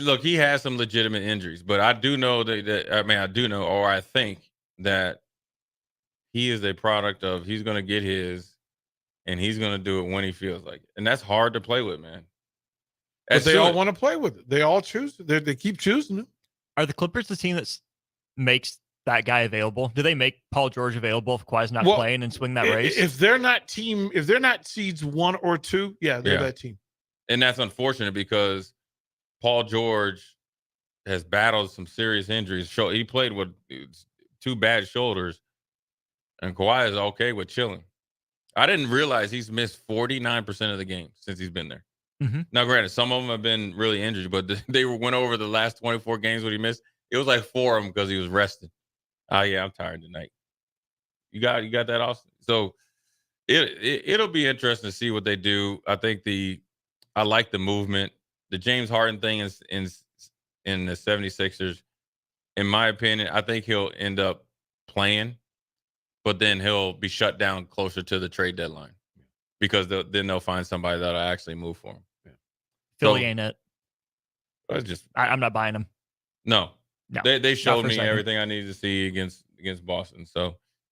Look, he has some legitimate injuries, but I do know I think that he is a product of, he's going to get his, and he's going to do it when he feels like it. And that's hard to play with, man. But they all want to play with it. They all choose it. They keep choosing it.
Are the Clippers the team that makes that guy available? Do they make Paul George available if Kawhi's not playing and swing that race?
If they're not seeds 1 or 2, they're that team.
And that's unfortunate, because Paul George has battled some serious injuries. He played with 2 bad shoulders, and Kawhi is okay with chilling. I didn't realize he's missed 49% of the games since he's been there.
Mm-hmm.
Now, granted, some of them have been really injured, but they went over the last 24 games what he missed. It was like 4 of them because he was resting. Oh yeah, I'm tired tonight. You got that, Austin? So it'll be interesting to see what they do. I think I like the movement. The James Harden thing is in the 76ers. In my opinion, I think he'll end up playing, but then he'll be shut down closer to the trade deadline because then they'll find somebody that'll actually move for him. Yeah.
Philly ain't it. I'm not buying him.
No. They showed me everything I needed to see against Boston,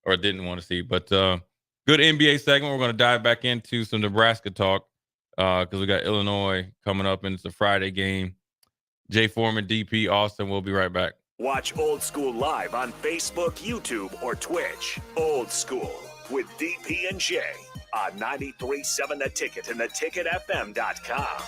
or didn't want to see. But good NBA segment. We're going to dive back into some Nebraska talk because we got Illinois coming up, and it's a Friday game. Jay Foreman, DP, Austin. We'll be right back.
Watch Old School live on Facebook, YouTube, or Twitch. Old School with DP and Jay on 93.7 The Ticket and theticketfm.com.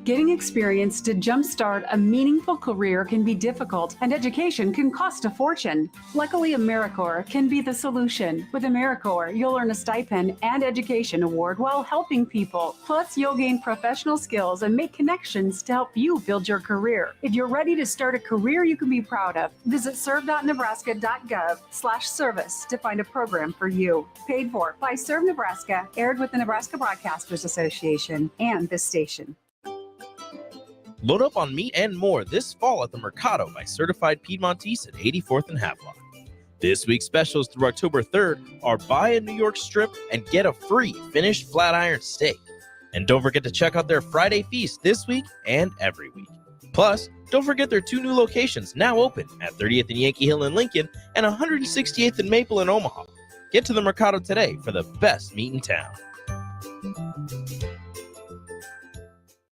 Getting experience to jumpstart a meaningful career can be difficult, and education can cost a fortune. Luckily, AmeriCorps can be the solution. With AmeriCorps, you'll earn a stipend and education award while helping people. Plus, you'll gain professional skills and make connections to help you build your career. If you're ready to start a career you can be proud of, visit serve.nebraska.gov/service to find a program for you. Paid for by Serve Nebraska, aired with the Nebraska Broadcasters Association and this station.
Load up on meat and more this fall at the Mercado by Certified Piedmontese at 84th and Havelock. This week's specials through October 3rd are buy a New York strip and get a free finished flat iron steak. And don't forget to check out their Friday feast this week and every week. Plus, don't forget their 2 new locations now open at 30th and Yankee Hill in Lincoln and 168th and Maple in Omaha. Get to the Mercado today for the best meat in town.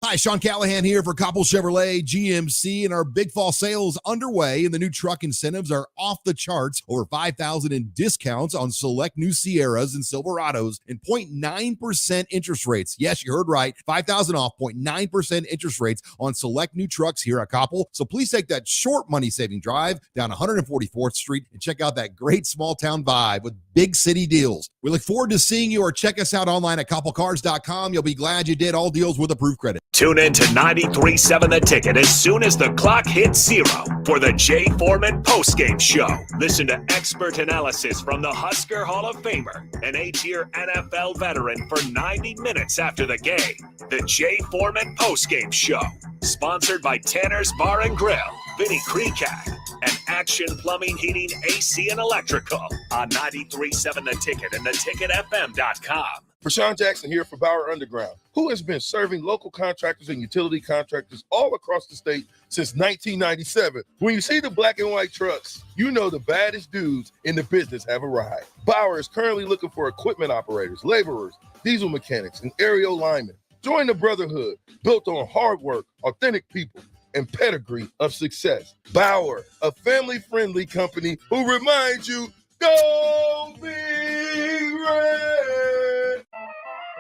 Hi, Sean Callahan here for Koppel Chevrolet GMC, and our big fall sales underway, and the new truck incentives are off the charts. Over $5,000 in discounts on select new Sierras and Silverados and 0.9% interest rates. Yes, you heard right. $5,000 off, 0.9% interest rates on select new trucks here at Koppel. So please take that short money-saving drive down 144th Street and check out that great small-town vibe with big city deals. We look forward to seeing you, or check us out online at koppelcars.com. You'll be glad you did. All deals with approved credit.
Tune in to 93.7 The Ticket as soon as the clock hits 0 for the Jay Foreman postgame show. Listen to expert analysis from the Husker Hall of Famer, an 8-year NFL veteran, for 90 minutes after the game. The Jay Foreman postgame show, sponsored by Tanner's Bar and Grill, Vinny Kreekak, and Action Plumbing, Heating, AC, and Electrical on 93.7 The Ticket and theticketfm.com.
Rashawn Jackson here for Bauer Underground, who has been serving local contractors and utility contractors all across the state since 1997. When you see the black and white trucks, you know the baddest dudes in the business have arrived. Bauer is currently looking for equipment operators, laborers, diesel mechanics, and aerial linemen. Join the brotherhood built on hard work, authentic people, and pedigree of success. Bauer, a family-friendly company who reminds you, go Big Red!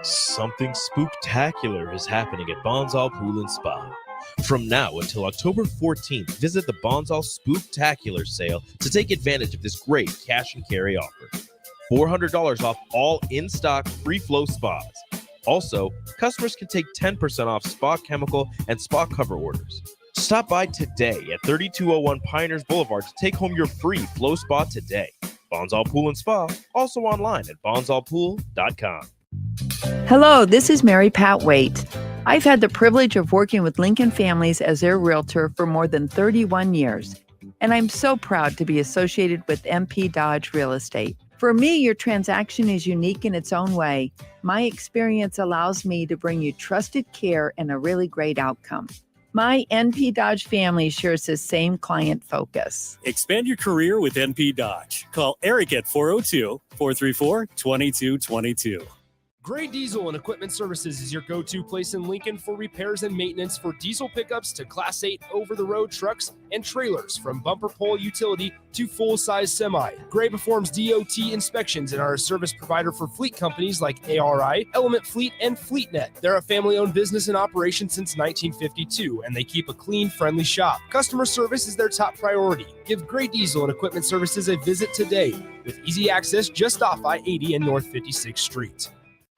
Something spooktacular is happening at Bonsall Pool and Spa. From now until October 14th, visit the Bonsall Spooktacular sale to take advantage of this great cash and carry offer. $400 off all in-stock free-flow spas. Also, customers can take 10% off spa chemical and spa cover orders. Stop by today at 3201 Pioneers Boulevard to take home your free flow spa today. Bonsall Pool and Spa, also online at bonsallpool.com.
Hello, this is Mary Pat Waite. I've had the privilege of working with Lincoln families as their realtor for more than 31 years, and I'm so proud to be associated with MP Dodge Real Estate. For me, your transaction is unique in its own way. My experience allows me to bring you trusted care and a really great outcome. My NP Dodge family shares the same client focus.
Expand your career with NP Dodge. Call Eric at 402-434-2222.
Gray Diesel and Equipment Services is your go-to place in Lincoln for repairs and maintenance for diesel pickups to Class 8 over-the-road trucks and trailers, from bumper pole utility to full-size semi. Gray performs DOT inspections and are a service provider for fleet companies like ARI, Element Fleet, and FleetNet. They're a family-owned business in operation since 1952, and they keep a clean, friendly shop. Customer service is their top priority. Give Gray Diesel and Equipment Services a visit today. with easy access just off I-80 and North 56th Street.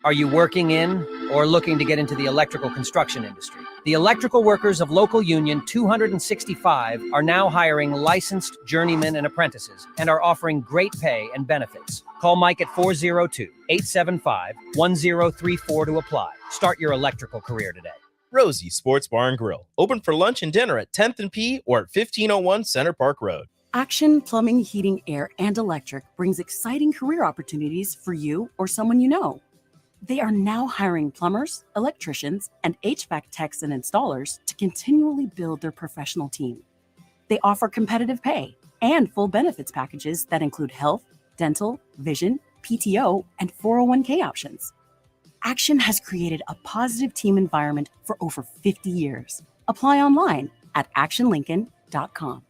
Are you working in or looking to get into the electrical construction industry? The electrical workers of Local Union 265 are now hiring licensed journeymen and apprentices and are offering great pay and benefits. Call Mike at 402-875-1034 to apply. Start your electrical career today.
Rosie Sports Bar and Grill, open for lunch and dinner at 10th and P or at 1501 Center Park Road.
Action Plumbing, Heating, Air, and Electric brings exciting career opportunities for you or someone you know. They are now hiring plumbers, electricians, and HVAC techs and installers to continually build their professional team. They offer competitive pay and full benefits packages that include health, dental, vision, PTO, and 401k options. Action has created a positive team environment for over 50 years. Apply online at actionlincoln.com.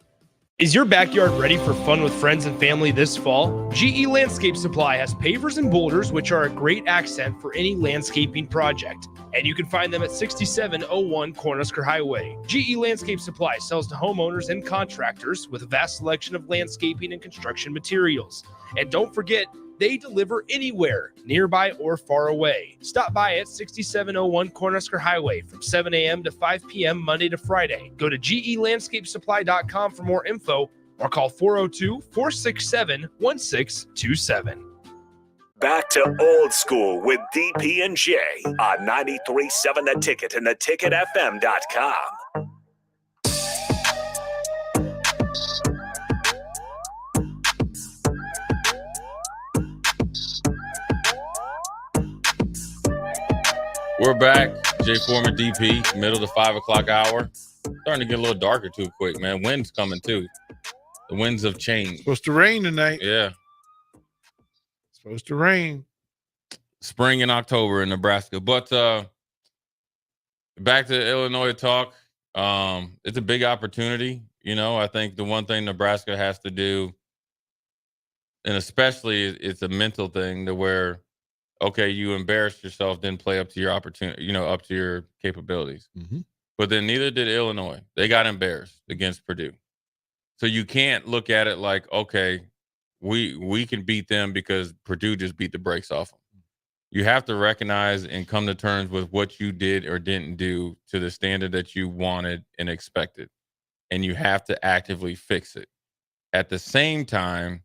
Is your backyard ready for fun with friends and family this fall? GE Landscape Supply has pavers and boulders, which are a great accent for any landscaping project. And you can find them at 6701 Cornhusker Highway. GE Landscape Supply sells to homeowners and contractors with a vast selection of landscaping and construction materials. And don't forget, they deliver anywhere, nearby or far away. Stop by at 6701 Cornhusker Highway from 7 a.m. to 5 p.m. Monday to Friday. Go to gelandscapesupply.com for more info or call 402-467-1627.
Back to old school with DP and J on 93.7 The Ticket and theticketfm.com.
We're back. Jay Foreman, DP, middle of the 5 o'clock hour. Starting to get a little darker too quick, man. Wind's coming too. The winds have changed.
Supposed to rain tonight.
Yeah.
Supposed to rain.
Spring in October in Nebraska. But back to Illinois talk. It's a big opportunity. You know, I think the one thing Nebraska has to do, and especially it's a mental thing to where, okay, you embarrassed yourself, then play up to your opportunity, you know, up to your capabilities.
Mm-hmm.
But then neither did Illinois. They got embarrassed against Purdue. So you can't look at it like, okay, we can beat them because Purdue just beat the brakes off them. You have to recognize and come to terms with what you did or didn't do to the standard that you wanted and expected. And you have to actively fix it. At the same time,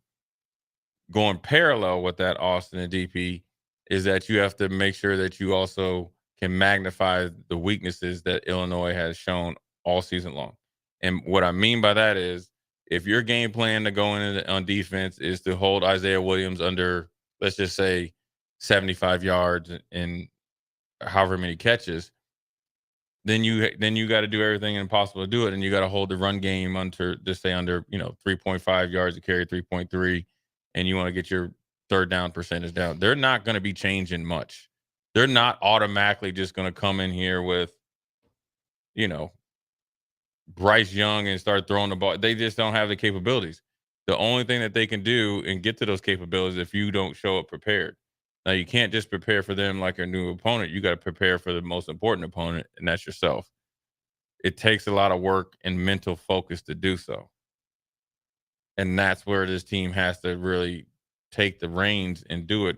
going parallel with that, Austin and DP, is that you have to make sure that you also can magnify the weaknesses that Illinois has shown all season long. And what I mean by that is, if your game plan to go in on defense is to hold Isaiah Williams under, let's just say, 75 yards and however many catches, then you got to do everything impossible to do it, and you got to hold the run game under 3.5 yards to carry, 3.3, and you want to get your third down percentage down. They're not going to be changing much. They're not automatically just going to come in here with, Bryce Young and start throwing the ball. They just don't have the capabilities. The only thing that they can do and get to those capabilities if you don't show up prepared. Now, you can't just prepare for them like a new opponent. You got to prepare for the most important opponent, and that's yourself. It takes a lot of work and mental focus to do so. And that's where this team has to really take the reins and do it,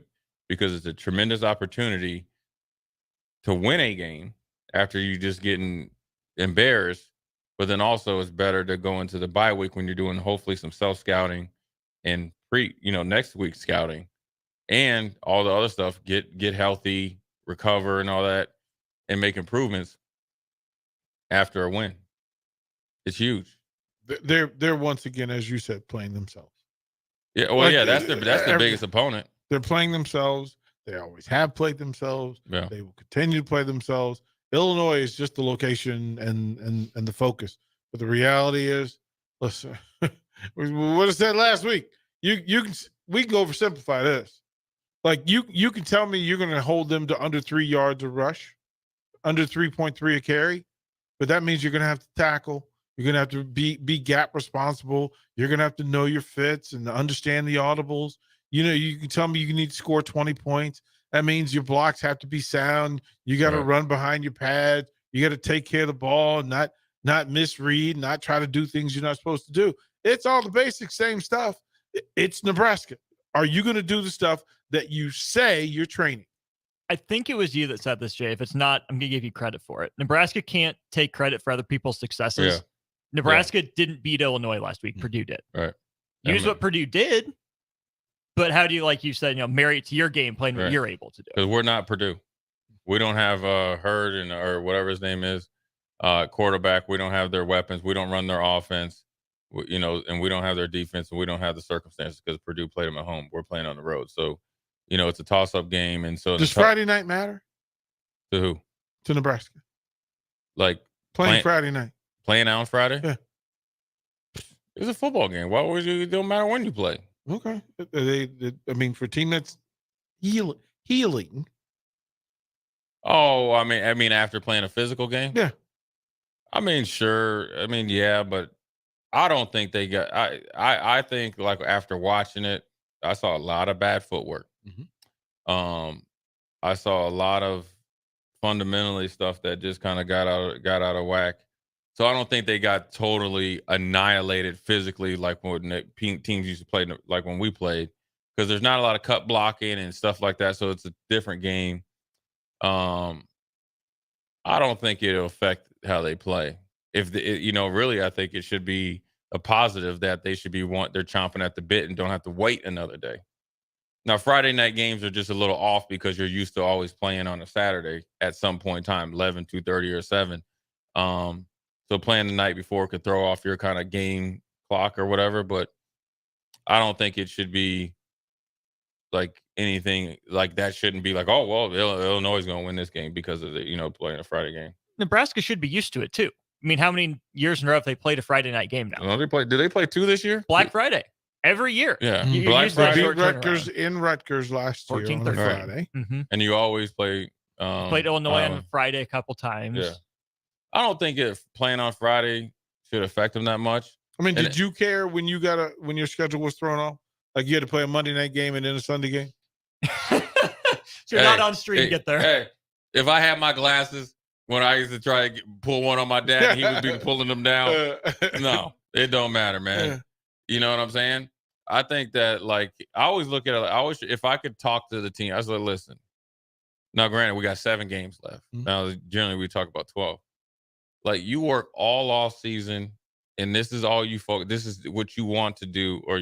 because it's a tremendous opportunity to win a game after you just getting embarrassed. But then also it's better to go into the bye week when you're doing hopefully some self-scouting and next week's scouting and all the other stuff, get healthy, recover and all that, and make improvements after a win. It's huge.
They're once again, as you said, playing themselves.
Yeah, well, that's the biggest opponent.
They're playing themselves. They always have played themselves.
Yeah.
They will continue to play themselves. Illinois is just the location and the focus. But the reality is, listen, what I said last week, we can oversimplify this. Like you can tell me you're going to hold them to under 3 yards of rush, under 3.3 a carry, but that means you're going to have to tackle. You're going to have to be gap responsible. You're going to have to know your fits and understand the audibles. You can tell me you need to score 20 points. That means your blocks have to be sound. You got to run behind your pads. You got to take care of the ball, not misread, not try to do things you're not supposed to do. It's all the basic same stuff. It's Nebraska. Are you going to do the stuff that you say you're training?
I think it was you that said this, Jay. If it's not, I'm going to give you credit for it. Nebraska can't take credit for other people's successes.
Yeah.
Nebraska didn't beat Illinois last week. Purdue did.
Right.
Use what Purdue did, but how do you, like you said, marry it to your game plan, what you're able to do?
Because we're not Purdue. We don't have Hurd or whatever his name is, quarterback. We don't have their weapons. We don't run their offense, and we don't have their defense, and we don't have the circumstances because Purdue played them at home. We're playing on the road. So, it's a toss-up game. And so
does Friday night matter?
To who?
To Nebraska.
Like
playing Friday night.
Playing out on Friday?
Yeah.
It's a football game. Why would you? It don't matter when you play.
Okay. For a team that's healing.
Oh, I mean, after playing a physical game?
Yeah.
Sure. Yeah, but I don't think they got. I think like after watching it, I saw a lot of bad footwork. I saw a lot of fundamentally stuff that just kind of got out of whack. So I don't think they got totally annihilated physically like when teams used to play, like when we played, because there's not a lot of cut blocking and stuff like that. So it's a different game. I don't think it'll affect how they play. Really, I think it should be a positive that they should be they're chomping at the bit and don't have to wait another day. Now, Friday night games are just a little off because you're used to always playing on a Saturday at some point in time, 11, 2:30 or 7. So playing the night before could throw off your kind of game clock or whatever, but I don't think it should be like anything like that. Shouldn't be like, oh, well, Illinois is going to win this game because of playing a Friday game.
Nebraska should be used to it too. How many years in a row have they played a Friday night game now?
Did they play 2 this year?
Black Friday. Every year.
Yeah.
Black Friday. Beat Rutgers in Rutgers last year on Friday.
Mm-hmm.
And you always play.
Played Illinois on Friday a couple times.
Yeah. I don't think playing on Friday should affect them that much.
Did you care when your schedule was thrown off? Like you had to play a Monday night game and then a Sunday game?
So you're not on stream to get there.
Hey, if I had my glasses when I used to try to pull one on my dad, he would be pulling them down. No, it don't matter, man. You know what I'm saying? I think that, like, I always look at it. If I could talk to the team, I said, listen. Now, granted, we got 7 games left. Mm-hmm. Now, generally, we talk about 12. Like, you work all off season, and this is all you focus. This is what you want to do, or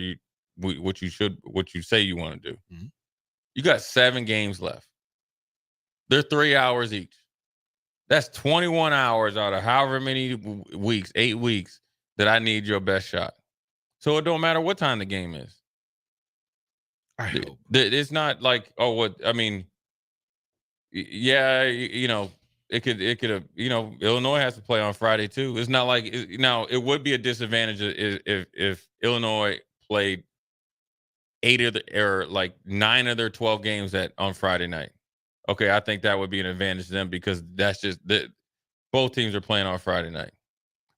what you say you want to do. Mm-hmm. You got 7 games left. They're 3 hours each. That's 21 hours out of however many weeks, 8 weeks, that I need your best shot. So it don't matter what time the game is. It's not like, yeah, it could have, Illinois has to play on Friday too. It's not like, it would be a disadvantage if Illinois played 9 of their 12 games on Friday night. Okay, I think that would be an advantage to them because that's just both teams are playing on Friday night.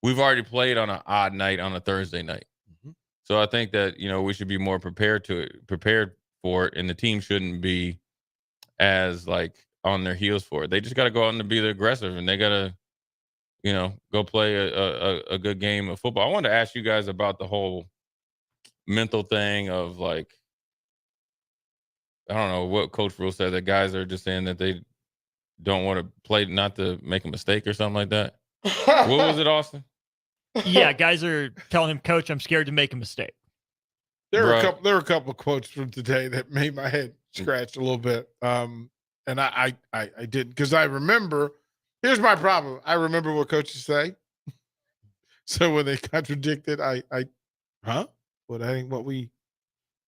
We've already played on an odd night on a Thursday night. Mm-hmm. So I think that, we should be more prepared for it, and the team shouldn't be as on their heels for it. They just got to go out and be the aggressive, and they got to, go play a good game of football. I wanted to ask you guys about the whole mental thing of I don't know what Coach Rule said, that guys are just saying that they don't want to play, not to make a mistake or something like that. What was it, Austin?
Yeah, guys are telling him, Coach, I'm scared to make a mistake.
There were a couple of quotes from today that made my head scratch a little bit. And I didn't, because I remember, here's my problem. I remember what coaches say. So when they contradicted, well, that ain't what we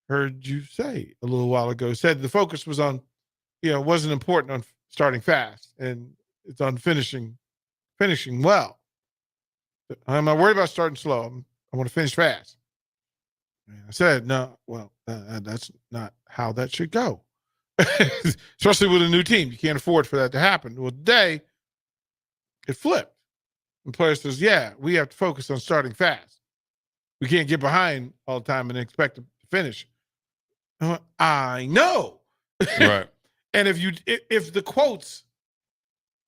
heard you say a little while ago. Said the focus was on, wasn't important on starting fast, and it's on finishing well. I'm not worried about starting slow. I want to finish fast. And I said, no, well, that's not how that should go. Especially with a new team. You can't afford for that to happen. Well, today, it flipped. The player says, yeah, we have to focus on starting fast. We can't get behind all the time and expect to finish. I know.
Right.
And if the quotes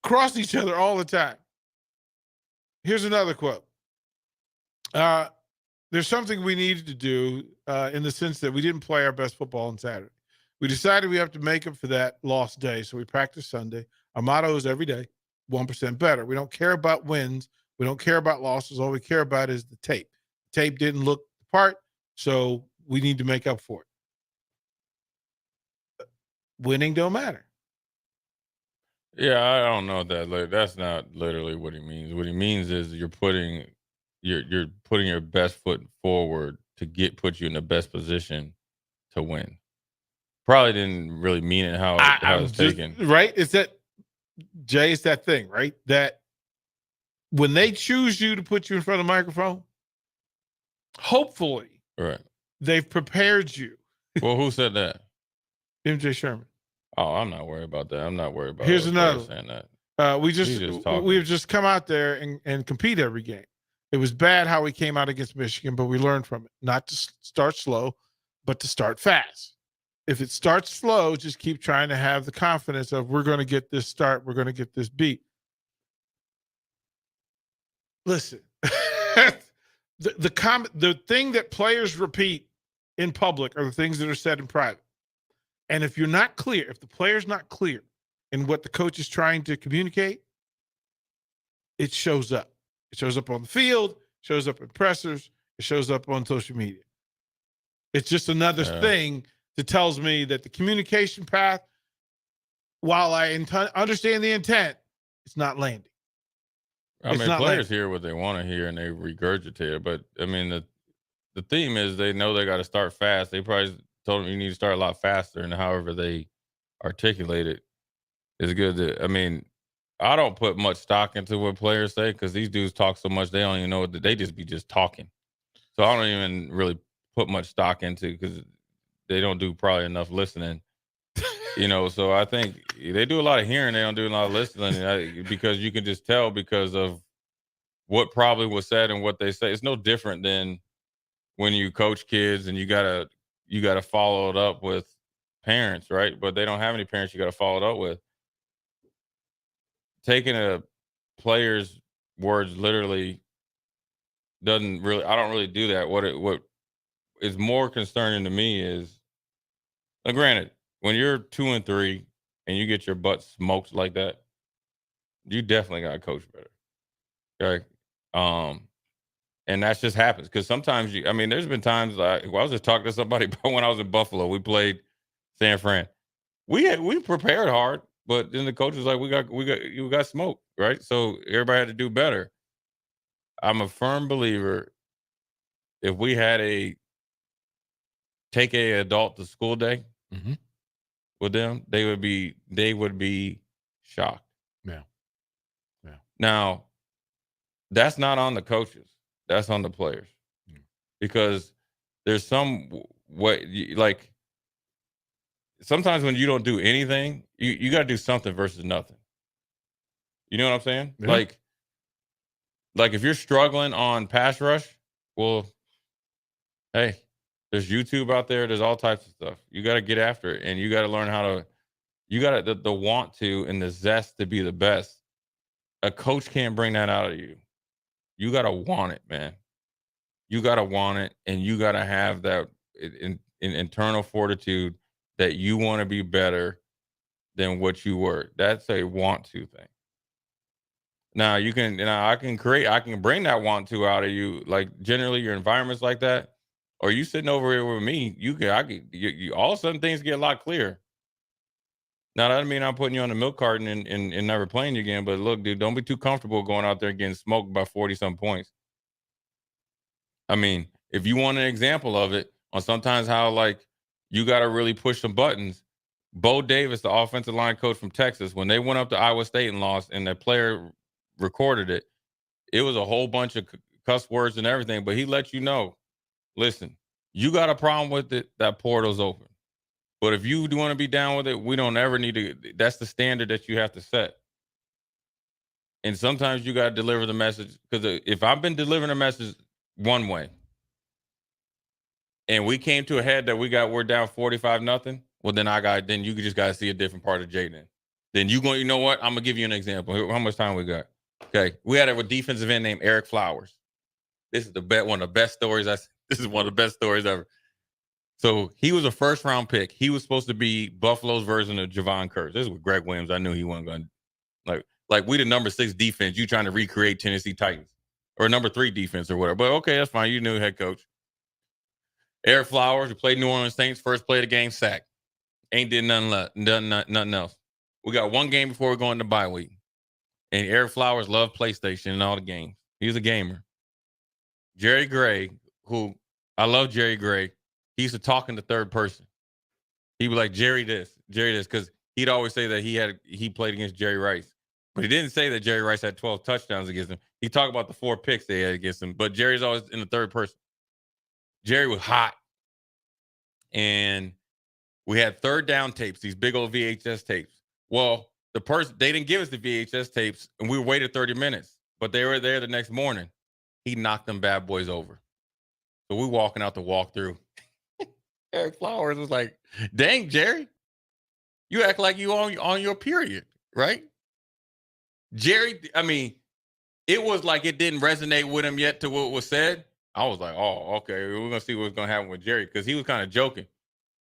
cross each other all the time, here's another quote. there's something we needed to do in the sense that we didn't play our best football on Saturday. We decided we have to make up for that lost day, so we practiced Sunday. Our motto is every day, 1% better. We don't care about wins. We don't care about losses. All we care about is the tape. The tape didn't look the part, so we need to make up for it. Winning don't matter.
Yeah, I don't know that. That's not literally what he means. What he means is you're putting your best foot forward to put you in the best position to win. Probably didn't really mean it how it's taken.
Right? It's that, Jay, it's that thing, right? That when they choose you to put you in front of the microphone, hopefully they've prepared you.
Well, who said that?
MJ Sherman.
Oh, I'm not worried about that. I'm not worried about
Here's another
saying that.
We've just come out there and compete every game. It was bad how we came out against Michigan, but we learned from it. Not to start slow, but to start fast. If it starts slow, just keep trying to have the confidence of we're going to get this start, we're going to get this beat. Listen, the thing that players repeat in public are the things that are said in private. And if you're not clear, if the player's not clear in what the coach is trying to communicate, it shows up. It shows up on the field, shows up in pressers, it shows up on social media. It's just another thing that tells me that the communication path, while I understand the intent, it's not landing.
I mean, players hear what they want to hear and they regurgitate it. But, I mean, the theme is they know they got to start fast. They probably told them you need to start a lot faster, and however they articulate it is good. I mean, I don't put much stock into what players say because these dudes talk so much they don't even know what they just be talking. So I don't even really put much stock into because they don't do probably enough listening. So I think they do a lot of hearing. They don't do a lot of listening because you can just tell because of what probably was said and what they say. It's no different than when you coach kids and you gotta follow it up with parents, right? But they don't have any parents you got to follow it up with. Taking a player's words literally I don't really do that. What is more concerning to me is, now granted, when you're 2-3 and you get your butt smoked like that, you definitely got to coach better. Okay. And that just happens because sometimes there's been times I was just talking to somebody about when I was in Buffalo. We played San Fran. We prepared hard, but then the coach was like, you got smoked, right? So everybody had to do better. I'm a firm believer. If we had take a adult to school day with them, they would be shocked.
Yeah.
Now, that's not on the coaches. That's on the players. Because there's some way, like, sometimes when you don't do anything, you got to do something versus nothing. You know what I'm saying? Yeah. Like if you're struggling on pass rush, well, hey, there's YouTube out there. There's all types of stuff. You got to get after it, and you got to learn you got to the want to and the zest to be the best. A coach can't bring that out of you. You got to want it, man. You got to want it, and you got to have that in internal fortitude that you want to be better than what you were. That's a want to thing. Now I can bring that want to out of you. Like generally your environment's like that, or you sitting over here with me, you all of a sudden things get a lot clearer. Now that doesn't mean I'm putting you on the milk carton and never playing you again. But look, dude, don't be too comfortable going out there getting smoked by 40-some points. I mean, if you want an example of it on sometimes how like you got to really push some buttons. Bo Davis, the offensive line coach from Texas, when they went up to Iowa State and lost, and the player recorded it, it was a whole bunch of cuss words and everything. But he let you know, listen, you got a problem with it, that portal's open. But if you do want to be down with it, we don't ever need to. That's the standard that you have to set. And sometimes you got to deliver the message, because if I've been delivering a message one way, and we came to a head that we're down 45-0, well, then you just got to see a different part of Jaden. Then you know what? I'm gonna give you an example. How much time we got? Okay, we had a defensive end named Eric Flowers. This is one of the best stories. This is one of the best stories ever. So he was a first-round pick. He was supposed to be Buffalo's version of Javon Curse. This is with Greg Williams. I knew he wasn't going to like we the number 6 defense. You trying to recreate Tennessee Titans or number 3 defense or whatever. But okay, that's fine. You knew head coach. Eric Flowers, who played New Orleans Saints, first play of the game, sack. Ain't did nothing else. We got one game before we go into bye week. And Eric Flowers loved PlayStation and all the games. He was a gamer. Jerry Gray, who I love Jerry Gray, he used to talk in the third person. He'd be like, Jerry this, because he'd always say that he played against Jerry Rice. But he didn't say that Jerry Rice had 12 touchdowns against him. He talked about the 4 picks they had against him. But Jerry's always in the third person. Jerry was hot. And we had third down tapes, these big old VHS tapes. Well, they didn't give us the VHS tapes, and we waited 30 minutes. But they were there the next morning. He knocked them bad boys over. So we walking out the walkthrough. Eric Flowers was like, dang, Jerry, you act like you on your period, right? Jerry, I mean, it was like it didn't resonate with him yet to what was said. I was like, oh, okay, we're going to see what's going to happen with Jerry, because he was kind of joking.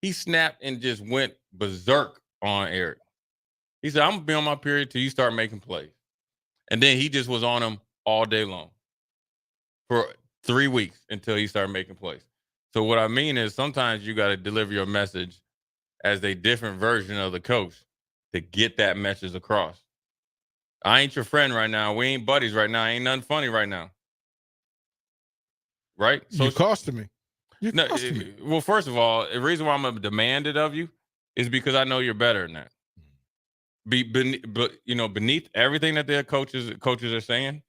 He snapped and just went berserk on Eric. He said, I'm going to be on my period till you start making plays. And then he just was on him all day long for 3 weeks until he started making plays. So what I mean is sometimes you got to deliver your message as a different version of the coach to get that message across. I ain't your friend right now. We ain't buddies right now. Ain't nothing funny right now. Right? So
you costed me. Me.
Well, first of all, the reason why I'm going to demand it of you is because I know you're better than that. But beneath everything that their coaches are saying,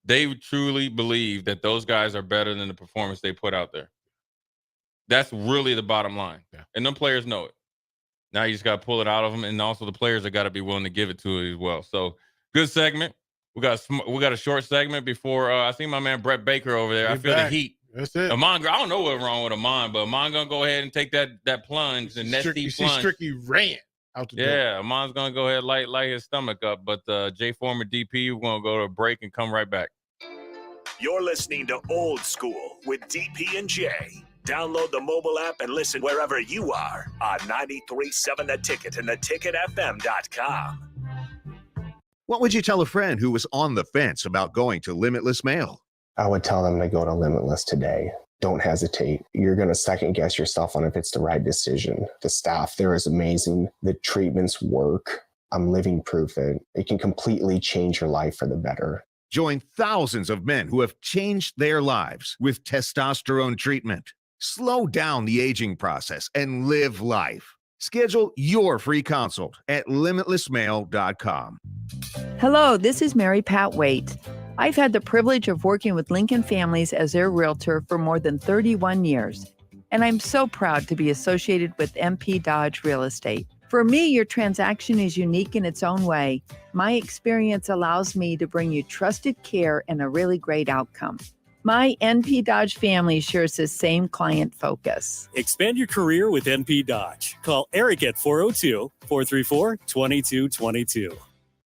they truly believe that those guys are better than the performance they put out there. That's really the bottom line. Yeah. And them players know it. Now you just got to pull it out of them. And also the players have got to be willing to give it to it as well. So good segment. We got a short segment before I see my man Brett Baker over there. I feel the heat.
That's it.
Amon, I don't know what's wrong with Amon, but Amon going to go ahead and take that plunge, the next deep plunge.
Stricky ran out the door.
Yeah, Amon's going to go ahead and light his stomach up. But Jay Former DP, we're going to go to a break and come right back.
You're listening to Old School with DP and Jay. Download the mobile app and listen wherever you are on 93.7 The Ticket and theticketfm.com.
What would you tell a friend who was on the fence about going to Limitless Mail?
I would tell them to go to Limitless today. Don't hesitate. You're going to second guess yourself on if it's the right decision. The staff there is amazing. The treatments work. I'm living proof that it can completely change your life for the better.
Join thousands of men who have changed their lives with testosterone treatment. Slow down the aging process and live life. Schedule your free consult at limitlessmail.com.
Hello, this is Mary Pat Waite. I've had the privilege of working with Lincoln families as their realtor for more than 31 years, and I'm so proud to be associated with MP Dodge Real Estate. For me, your transaction is unique in its own way. My experience allows me to bring you trusted care and a really great outcome. My NP Dodge family shares the same client focus.
Expand your career with NP Dodge. Call Eric at 402-434-2222.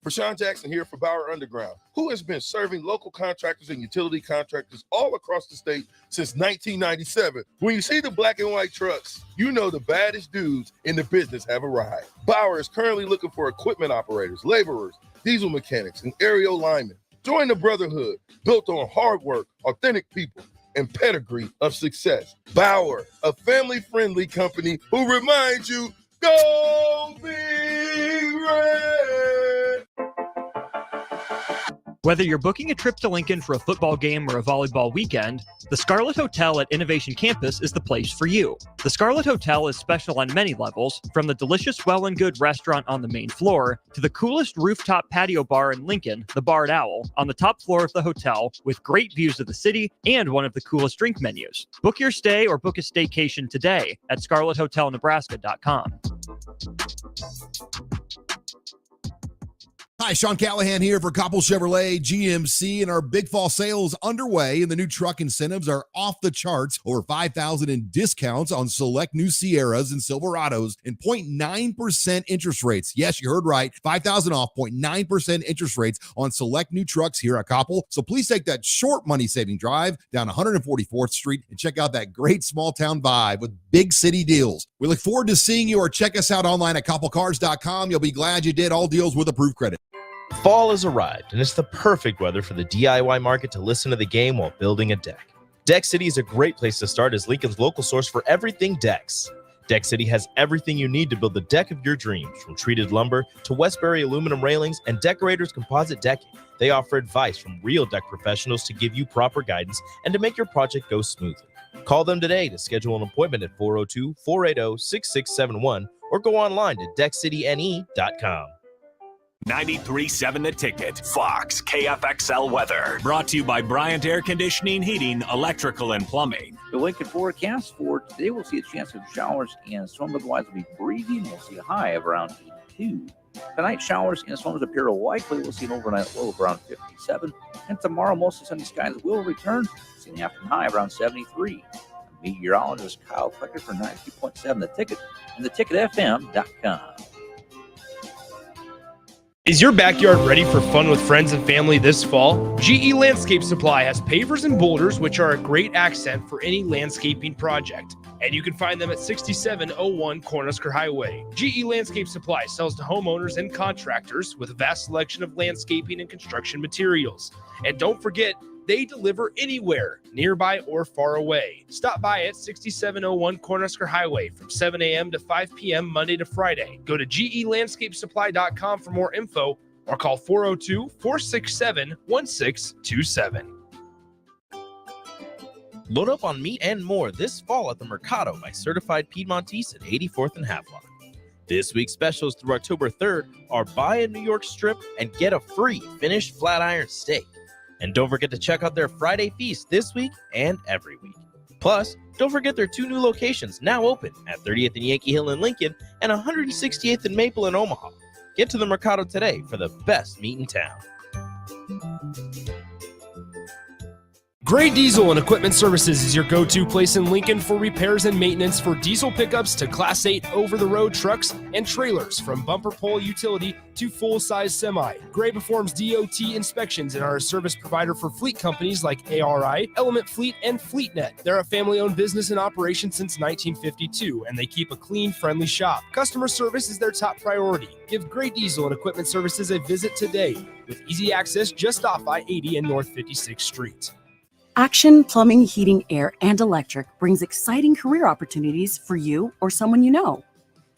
Rashawn Jackson here for Bauer Underground, who has been serving local contractors and utility contractors all across the state since 1997. When you see the black and white trucks, you know the baddest dudes in the business have arrived. Bauer is currently looking for equipment operators, laborers, diesel mechanics, and aerial linemen. Join the brotherhood built on hard work, authentic people, and pedigree of success. Bauer, a family-friendly company who reminds you, go Big Red!
Whether you're booking a trip to Lincoln for a football game or a volleyball weekend, the Scarlet Hotel at Innovation Campus is the place for you. The Scarlet Hotel is special on many levels, from the delicious Well and Good restaurant on the main floor to the coolest rooftop patio bar in Lincoln, the Barred Owl, on the top floor of the hotel with great views of the city and one of the coolest drink menus. Book your stay or book a staycation today at scarlethotelnebraska.com.
Hi, Sean Callahan here for Koppel Chevrolet GMC, and our big fall sales underway, and the new truck incentives are off the charts. Over $5,000 in discounts on select new Sierras and Silverados, and 0.9% interest rates. Yes, you heard right. $5,000 off, 0.9% interest rates on select new trucks here at Koppel. So please take that short money-saving drive down 144th Street and check out that great small-town vibe with big city deals. We look forward to seeing you, or check us out online at koppelcars.com. You'll be glad you did. All deals with approved credit.
Fall has arrived, and it's the perfect weather for the DIY market to listen to the game while building a deck. Deck City is a great place to start as Lincoln's local source for everything decks. Deck City has everything you need to build the deck of your dreams, from treated lumber to Westbury aluminum railings and Decorators composite decking. They offer advice from real deck professionals to give you proper guidance and to make your project go smoothly. Call them today to schedule an appointment at 402-480-6671 or go online to deckcityne.com.
93.7 The Ticket, Fox, KFXL weather. Brought to you by Bryant Air Conditioning, Heating, Electrical, and Plumbing.
The Lincoln forecast for today, we'll see a chance of showers and storms. Otherwise, will be breezy, and we'll see a high of around 82. Tonight, showers and storms appear likely. We'll see an overnight low of around 57. And tomorrow, mostly sunny skies will return. We'll see an afternoon high of around 73. Meteorologist Kyle Flecker for 92.7 The Ticket and theticketfm.com.
Is your backyard ready for fun with friends and family this fall? GE Landscape Supply has pavers and boulders, which are a great accent for any landscaping project. And you can find them at 6701 Cornhusker Highway. GE Landscape Supply sells to homeowners and contractors with a vast selection of landscaping and construction materials. And don't forget, they deliver anywhere, nearby or far away. Stop by at 6701 Cornhusker Highway from 7 a.m. to 5 p.m. Monday to Friday. Go to gelandscapesupply.com for more info or call 402-467-1627.
Load up on meat and more this fall at the Mercado by Certified Piedmontese at 84th and Havelock. This week's specials through October 3rd are buy a New York strip and get a free finished flat iron steak. And don't forget to check out their Friday feast this week and every week. Plus, don't forget their 2 new locations now open at 30th and Yankee Hill in Lincoln and 168th and Maple in Omaha. Get to the Mercado today for the best meat in town.
Gray Diesel and Equipment Services is your go-to place in Lincoln for repairs and maintenance for diesel pickups to Class 8 over-the-road trucks and trailers, from bumper pole utility to full-size semi. Gray performs DOT inspections and are a service provider for fleet companies like ARI, Element Fleet, and FleetNet. They're a family-owned business in operation since 1952, and they keep a clean, friendly shop. Customer service is their top priority. Give Gray Diesel and Equipment Services a visit today with easy access just off I-80 and North 56th Street.
Action Plumbing, Heating, Air, and Electric brings exciting career opportunities for you or someone you know.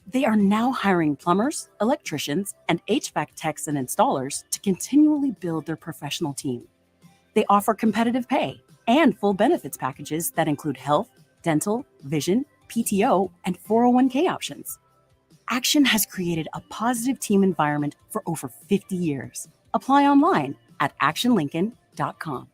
They are now hiring plumbers, electricians, and HVAC techs and installers to continually build their professional team. They offer competitive pay and full benefits packages that include health, dental, vision, PTO, and 401k options. Action has created a positive team environment for over 50 years. Apply online at actionlincoln.com.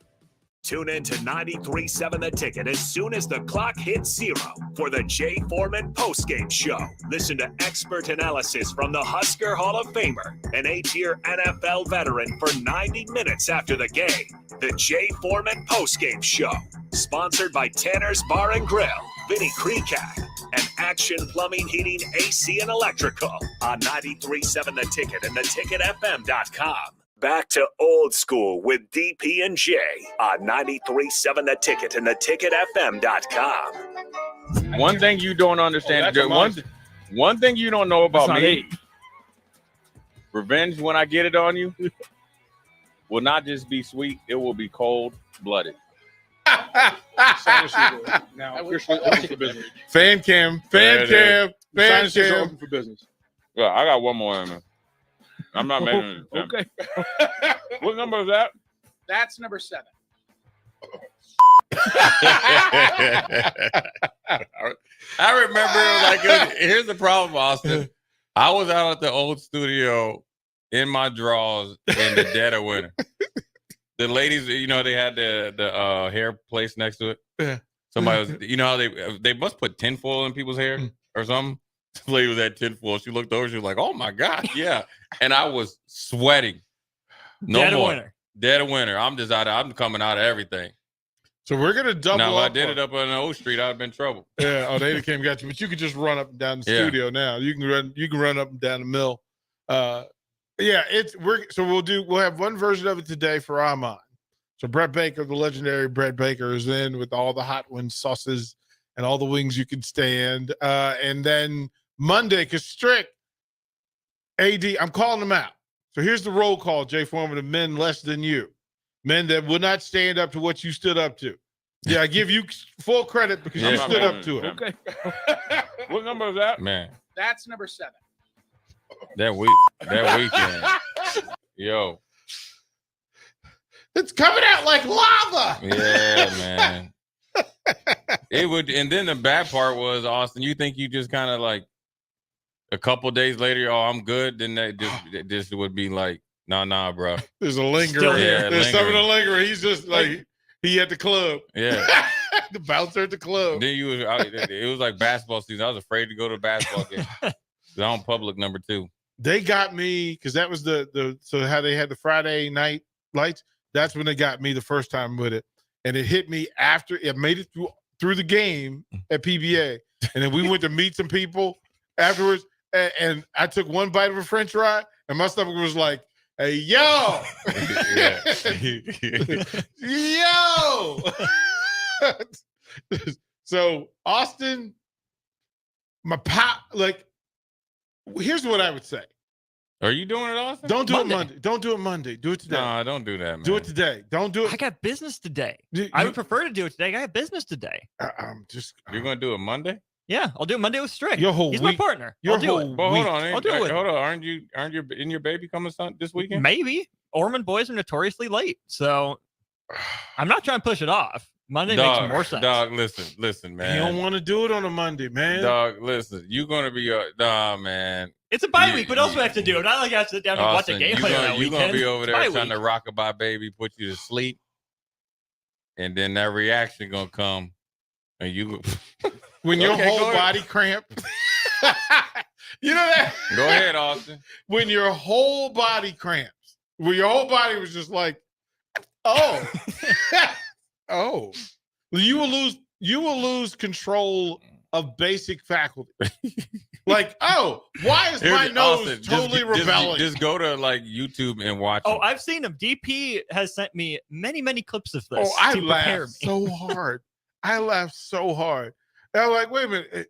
Tune in to 93.7 The Ticket as soon as the clock hits 0 for the Jay Foreman postgame show. Listen to expert analysis from the Husker Hall of Famer, an 8-year NFL veteran, for 90 minutes after the game. The Jay Foreman postgame show, sponsored by Tanner's Bar and Grill, Vinny Kreekak, and Action Plumbing, Heating, AC, and Electrical on 93.7 The Ticket and theticketfm.com. Back to old school with DP and J on 93.7 The Ticket and theticketfm.com.
One thing you don't understand, one thing you don't know about me, revenge when I get it on you will not just be sweet, it will be cold-blooded.
Now, officially open for business. Fan cam. Open for business.
Yeah, I got one more in there. I'm not making it.
Okay.
What number is that?
That's number 7.
I remember, here's the problem, Austin. I was out at the old studio in my drawers in the dead of winter. The ladies, they had the hair place next to it.
Yeah.
Somebody was, how they must put tinfoil in people's hair or something. The lady was at tinfoil. She looked over. She was like, "Oh my god, yeah!" And I was sweating. No
Dead
more.
of winter.
Dead of winter. I'm just out. I'm coming out of everything.
So we're gonna double.
Now, if
up
I did it up on O Street, I'd have been in trouble.
Yeah. Oh, they came got you, but you could just run up and down the studio now. You can run up and down the mill. Yeah. We'll have one version of it today for Amon. So Brett Baker, the legendary Brett Baker, is in with all the hot wing sauces and all the wings you can stand. And then Monday, because Strick, AD, I'm calling them out. So here's the roll call, Jay Foreman, of men less than you. Men that would not stand up to what you stood up to. Yeah, I give you full credit because you stood up to it.
Okay.
What number is that? Man,
That's number 7.
that weekend. Yo.
It's coming out like lava.
Yeah, man. It would, and then the bad part was, Austin, you think you just kind of like a couple days later, oh, I'm good, then that just would be like, nah, bro.
There's a lingering.
Yeah,
There's something to linger. He's just like he at the club.
Yeah.
The bouncer at the club.
Then it was like basketball season. I was afraid to go to a basketball game. I'm public number 2.
They got me because that was so how they had the Friday night lights. That's when they got me the first time with it, and it hit me after it made it through the game at PBA, and then we went to meet some people afterwards, and I took one bite of a French fry, and my stomach was like, "Hey, yo, yo." So Austin, here's what I would say.
Are you doing it, Austin?
Don't do it Monday. Don't do it Monday. Do it today.
No, don't do that, man.
Do it today. Don't do it.
I got business today. I would prefer to do it today. I got business today.
You're going to do it Monday?
Yeah, I'll do it Monday with Strick.
Your whole
He's
week,
my partner.
your
I'll do
whole
it.
Well, hold on.
I'll do it.
Hold on. Aren't you in your baby coming this weekend?
Maybe. Ormond boys are notoriously late, so I'm not trying to push it off. Monday makes more sense.
Dog, listen, man.
You don't want to do it on a Monday, man.
Dog, listen. You're going to be man.
It's a bye week. What else do I have to do? Not like I have to sit down and watch a game later that
You're
weekend.
going to be over there
Bye
trying
week.
to rock-a-bye baby, put you to sleep, and then that reaction going to come, and you
when your whole body cramp. You know that?
Go ahead, Austin.
When your whole body cramps, when your whole body was just like, oh, oh, you will lose control of basic faculty. Like, oh, why is my nose
Austin,
totally rebelling?
Just go to like YouTube and watch.
Oh, I've seen him. DP has sent me many clips of this.
Oh, I
to prepare
laughed
me.
so hard. I laughed so hard. And I'm like, wait a minute.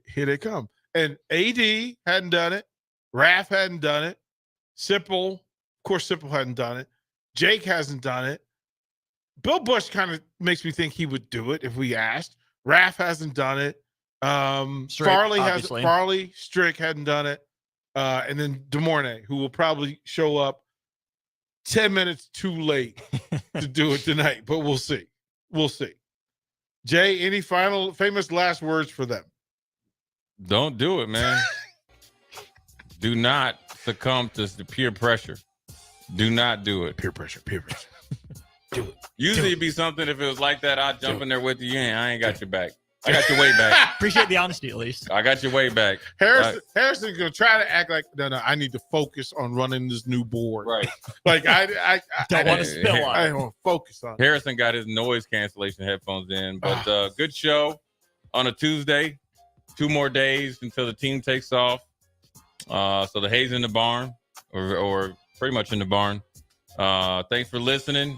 Here they come. And AD hadn't done it. Raph hadn't done it. Sipple, of course, Sipple hadn't done it. Jake hasn't done it. Bill Bush kind of makes me think he would do it if we asked. Raph hasn't done it.
Strick,
Farley
obviously.
Farley, Strick hadn't done it. And then DeMornay, who will probably show up 10 minutes too late to do it tonight, but we'll see. We'll see. Jay, any final famous last words for them?
Don't do it, man. Do not succumb to the peer pressure. Do not do it.
Peer pressure. Do it.
Usually it'd be something if it was like that, I'd jump in there with you. I ain't got your back. I got your way back.
Appreciate the honesty at least.
I got your way back.
Harrison's gonna try to act like no, I need to focus on running this new board.
Right.
Like I
don't want to spill on.
I don't want to focus on it.
Harrison got his noise cancellation headphones in, but good show on a Tuesday. 2 more days until the team takes off. So the hay's in the barn, or pretty much in the barn. Thanks for listening.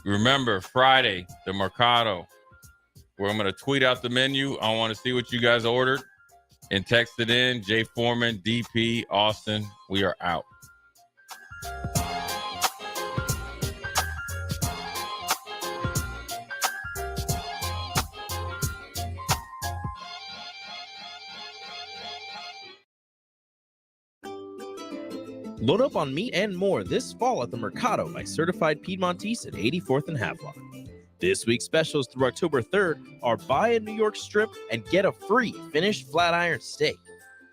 Remember, Friday, the Mercado, where I'm going to tweet out the menu. I want to see what you guys ordered and text it in. Jay Foreman, DP, Austin. We are out.
Load up on meat and more this fall at the Mercado by Certified Piedmontese at 84th and Havelock. This week's specials through October 3rd are buy a New York strip and get a free finished flat iron steak.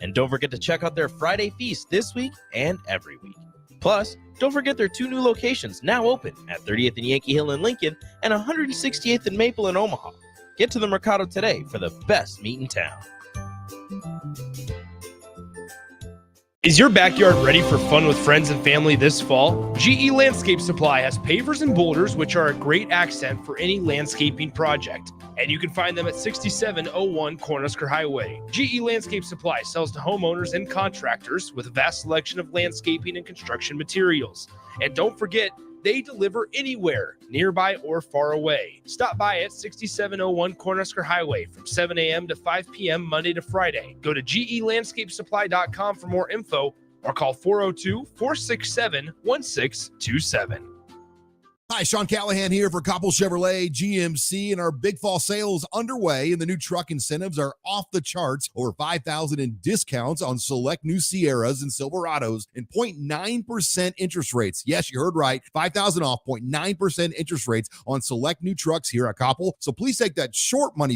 And don't forget to check out their Friday feast this week and every week. Plus, don't forget their 2 new locations now open at 30th and Yankee Hill in Lincoln and 168th and Maple in Omaha. Get to the Mercado today for the best meat in town.
Is your backyard ready for fun with friends and family this fall? GE Landscape Supply has pavers and boulders, which are a great accent for any landscaping project. And you can find them at 6701 Cornhusker Highway. GE Landscape Supply sells to homeowners and contractors with a vast selection of landscaping and construction materials. And don't forget, they deliver anywhere, nearby or far away. Stop by at 6701 Cornhusker Highway from 7 a.m. to 5 p.m. Monday to Friday. Go to GELandscapeSupply.com for more info or call 402-467-1627.
Hi, Sean Callahan here for Koppel Chevrolet GMC, and our big fall sales underway, and the new truck incentives are off the charts. Over $5,000 in discounts on select new Sierras and Silverados and 0.9% interest rates. Yes, you heard right. $5,000 off, 0.9% interest rates on select new trucks here at Koppel. So please take that short money